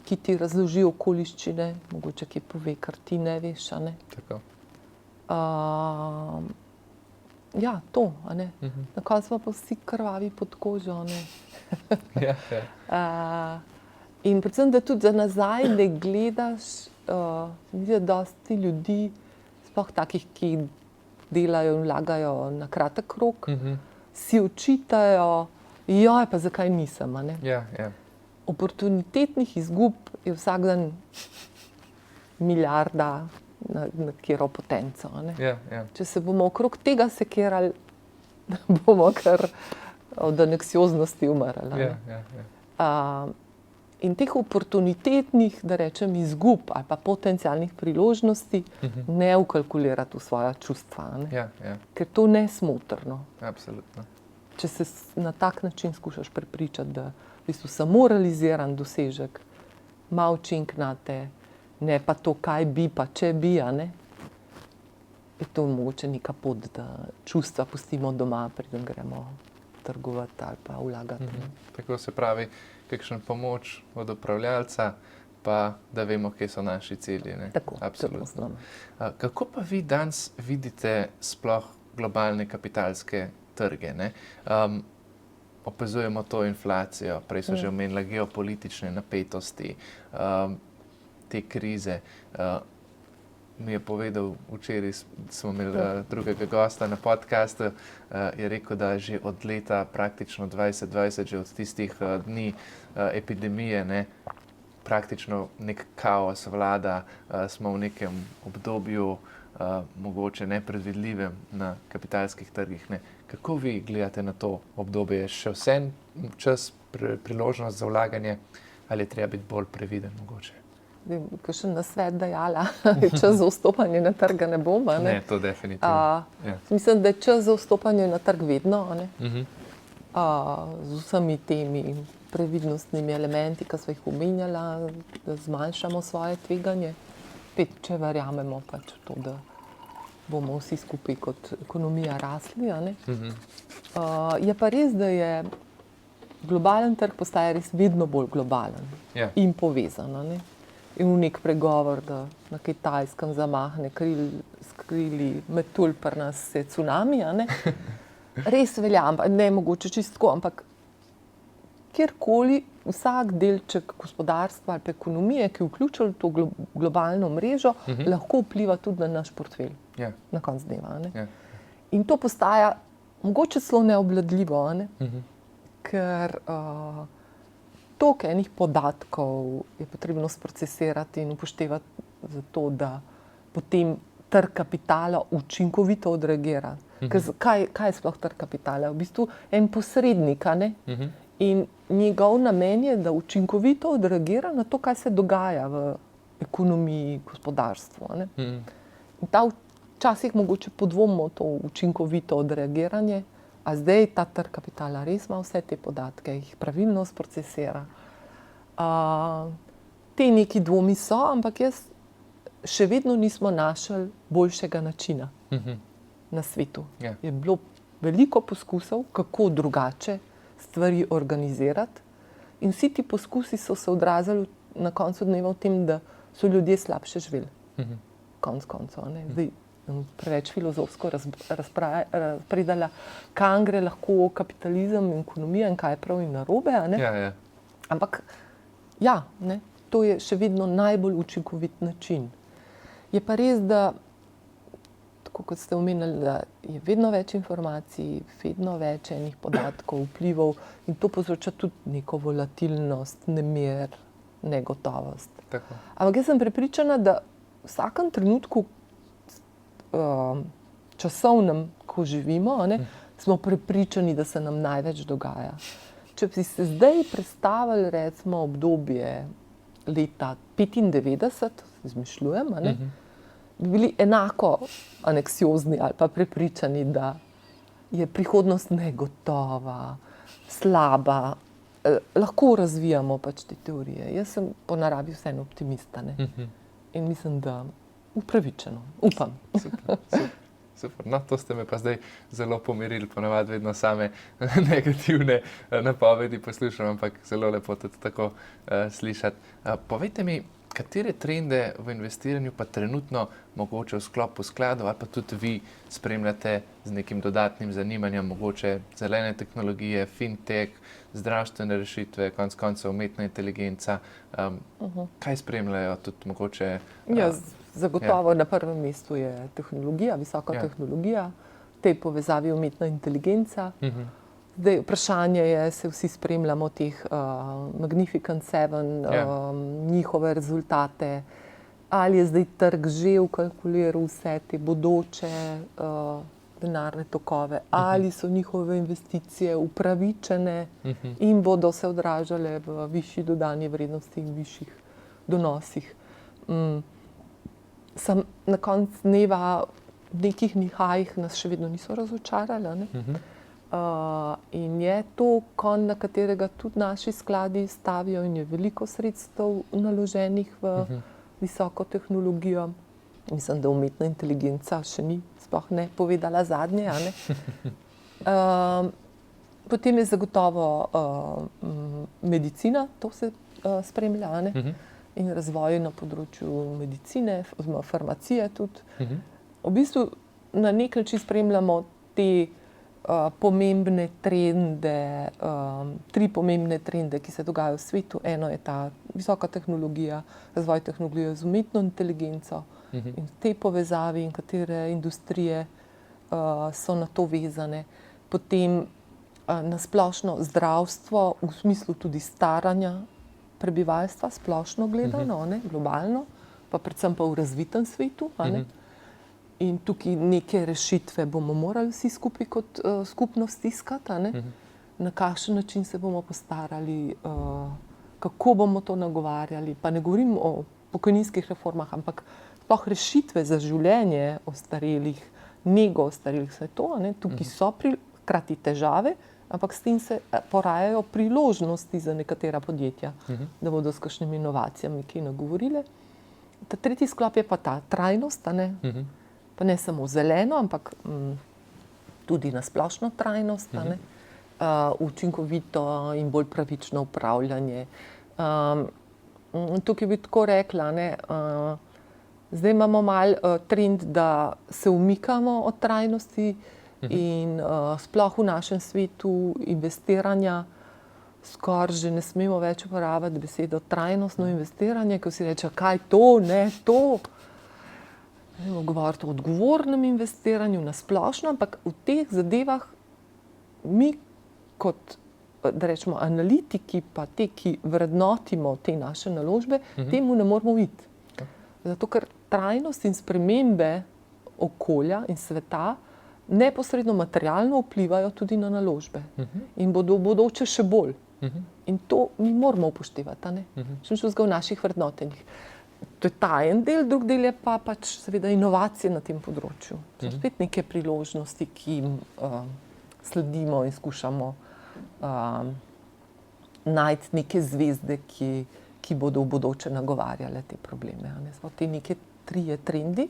Ki ti razloži okoliščine, mogoče ki pove, kar ti ne veš. Tako. Ja, to. Na koncu smo pa vsi krvavi pod kožo. In predvsem, da tudi za nazaj ne gledaš, da dosti ljudi, sploh takih, ki delajo in vlagajo na kratek rok, si očitajo, pa zakaj nisem. Oportunitetnih izgub je vsak dan milijarda na katero potenco. Če se bomo okrog tega sekirali, bomo kar od aneksioznosti umrli. In teh oportunitetnih, da rečem, izgub ali pa potencialnih priložnosti ne vkalkulirati v svoja čustva. Ker to je nesmotrno. Absolutno. Če se na tak način skušaš prepričati, da v bistvu samo realiziran dosežek ima učink na te, ne pa to, kaj bi, pa če bi, je to mogoče neka pot, da čustva pustimo doma, preden gremo trgovati ali pa vlagati. Tako se pravi, kakšen pomoč od upravljalca, pa da vemo, kje so naši cilji. Tako, absolutno. Kako pa vi danes vidite sploh globalne kapitalske trge. Ne? Opazujemo to inflacijo, prej so že omenila geopolitične napetosti, te krize. Mi je povedal, včeraj smo imeli drugega gosta na podcastu, je rekel, da že od leta praktično 2020, že od tistih dni epidemije, ne, praktično nek kaos vlada, smo v nekem obdobju mogoče nepredvidljivem na kapitalskih trgih. Ne. Kako vi gledate na to obdobje? Je še vsem čas, priložnost za vlaganje ali je treba biti bolj previden mogoče? Kakšen nasvet dajala, je čas za vstopanje na trg, ne bom. Ne, to definitivno. Mislim, da je čas za vstopanje na trg vedno. Z vsemi temi previdnostnimi elementi, ki smo jih omenjala, da zmanjšamo svoje tveganje. Če verjamemo pač to, da bomo vsi skupaj kot ekonomija rasli. Je pa res, da je globalen trg postaja res vedno bolj globalen in povezan. In v nek pregovor, da na Kitajskem zamahne skrili metulj, pri nas je cunami. Res velja, ne mogoče čisto, ampak kjerkoli vsak delček gospodarstva ali ekonomije, ki je vključil to globalno mrežo, lahko vpliva tudi na naš portfelj na koncu dneva. In to postaja mogoče celo neobvladljivo, ker toliko enih podatkov je potrebno sprocesirati in upoštevati za to, da potem trg kapitala učinkovito odreagira. Kaj je sploh trg kapitala? V bistvu en posrednik, in njegov namen je, da učinkovito odreagira na to, kaj se dogaja v ekonomiji, gospodarstvu. In ta včasih mogoče podvomimo to učinkovito odreagiranje, a zdaj ta trg kapitala res ima vse te podatke, jih pravilno sprocesira. Te neki dvomi so, ampak jaz še vedno nismo našli boljšega načina na svetu. Je bilo veliko poskusov, kako drugače stvari organizirati, in vsi ti poskusi so se odrazili na koncu dneva v tem, da so ljudje slabše živeli. Konec koncev. Preveč filozofsko razpredala, kam gre lahko kapitalizem in ekonomija in kaj je prav in narobe. Ampak to je še vedno najbolj učinkovit način. Je pa res, da, tako kot ste omenili, da je vedno več informacij, vedno več enih podatkov, vplivov, in to povzroča tudi neko volatilnost, nemir, negotovost. Ampak jaz sem prepričana, da v vsakem trenutku časovnem, ko živimo, smo prepričani, da se nam največ dogaja. Če bi se zdaj predstavili recimo obdobje leta 1995, izmišljujem, bi bili enako aneksiozni ali pa prepričani, da je prihodnost negotova, slaba, lahko razvijamo pač te teorije. Jaz sem po naravi vseeno optimista, in mislim, da upravičeno, upam. Super. No, to ste me pa zdaj zelo pomirili, ponavadi vedno same negativne napovedi poslušam, ampak zelo lepo tudi tako slišati. Povejte mi, katere trende v investiranju pa trenutno mogoče v sklopu skladov ali pa tudi vi spremljate z nekim dodatnim zanimanjem, mogoče zelene tehnologije, fintech, zdravstvene rešitve, konec koncev umetna inteligenca. Kaj spremljajo tudi mogoče? Zagotovo na prvem mestu je tehnologija, visoka tehnologija, v tej povezavi umetna inteligenca. Zdaj, vprašanje je, se vsi spremljamo teh Magnificent Seven, njihove rezultate, ali je zdaj trg že vkalkuliral vse te bodoče denarne tokove, ali so njihove investicije upravičene in bodo se odražale v višji dodani vrednosti in višjih donosih. Na koncu dneva v nekih nihajih nas še vedno niso razočarali. In je to konj, na katerega tudi naši skladi stavijo, in je veliko sredstev naloženih v visoko tehnologijo. Mislim, da umetna inteligenca še ni sploh ne povedala zadnje. Potem je zagotovo medicina, to se spremlja, in razvoj na področju medicine, oziroma farmacije tudi. V bistvu na nek način spremljamo te pomembne trende, tri pomembne trende, ki se dogajajo v svetu. Eno je ta visoka tehnologija, razvoj tehnologije z umetno inteligenco in te povezave in katere industrije so na to vezane. Potem na splošno zdravstvo, v smislu tudi staranja prebivalstva, splošno gledano, globalno, pa predvsem pa v razvitem svetu. In tukaj neke rešitve bomo morali vsi skupaj kot skupnost iskati, na kakšen način se bomo postarali, kako bomo to nagovarjali. Pa ne govorim o pokojninskih reformah, ampak sploh rešitve za življenje ostarelih, nego ostarelih, vse to. Tukaj so hkrati težave, ampak s tem se porajajo priložnosti za nekatera podjetja, da bodo s kakšnimi inovacijami kaj nagovorile. Ta tretji sklop je pa ta trajnost, pa ne samo zeleno, ampak tudi na splošno trajnost, učinkovito in bolj pravično upravljanje. Tukaj bi tako rekla, zdaj imamo malo trend, da se umikamo od trajnosti in sploh v našem svetu investiranja skoraj že ne smemo več uporabljati besedo trajnostno investiranje, ko si reče, kaj to, ne to. Ne govoriti o odgovornem investiranju na splošno, ampak v teh zadevah mi kot, da rečemo, analitiki, pa te, ki vrednotimo te naše naložbe, temu ne moramo iti. Zato, ker trajnost in spremembe okolja in sveta neposredno materialno vplivajo tudi na naložbe in bodo v bodoče še bolj. In to mi moramo upoštevati, v naših vrednotenjih. To je ta en del, drug del je pa pač seveda inovacije na tem področju. So spet neke priložnosti, ki jim sledimo in skušamo najti neke zvezde, ki bodo v bodoče nagovarjale te probleme. So te neke trije trendi.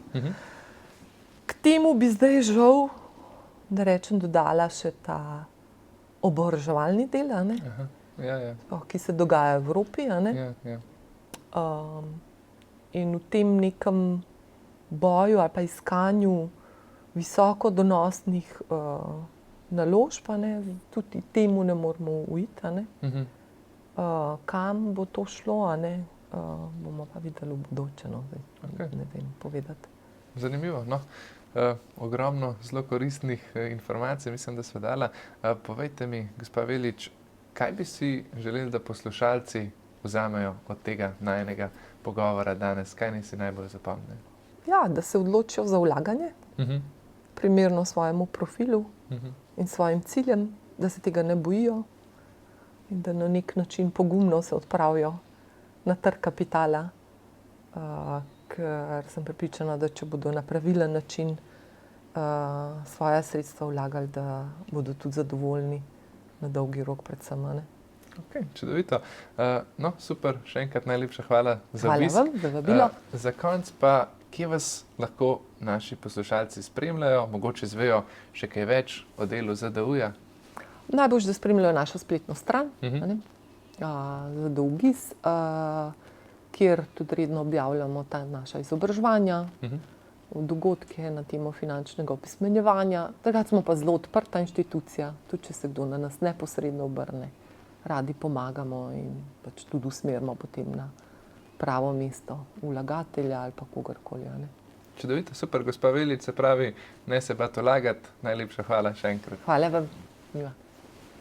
K temu bi zdaj žal, da rečem, dodala še ta oboroževalni del, ki se dogaja v Evropi. In v tem nekem boju ali pa iskanju visoko donosnih naložb, tudi temu ne moramo uiti. Kam bo to šlo, bomo pa videli v bodoče. Ne vem povedati. Zanimivo. Ogromno zelo koristnih informacij, mislim, da sva dala. Povejte mi, gospa Velič, kaj bi si želeli, da poslušalci vzamejo od tega najinega pogovora danes? Kaj naj si najbolj zapomnijo? Ja, da se odločijo za vlaganje, primerno svojemu profilu in svojim ciljem, da se tega ne bojijo in da na nek način pogumno se odpravijo na trg kapitala, ker sem prepričana, da če bodo na pravilen način svoja sredstva vlagali, da bodo tudi zadovoljni na dolgi rok predvsem. Čudovito. Super, še enkrat najlepša hvala za obisk. Hvala vam za vabilo. Za konec pa, kje vas lahko naši poslušalci spremljajo, mogoče izvejo še kaj več o delu ZDU-ja? Najbolj, da spremljajo našo spletno stran, ZDU-GIZ, kjer tudi redno objavljamo ta naša izobraževanja, dogodke na temo finančnega opismenjevanja. Takrat smo pa zelo odprta inštitucija, tudi če se kdo na nas neposredno obrne. Radi pomagamo in pač tudi usmerimo potem na pravo mesto vlagatelja ali pa kogarkoli. Čudovito, super, gospa Velič, se pravi, ne se bati vlagati. Najlepša hvala še enkrat. Hvala vam.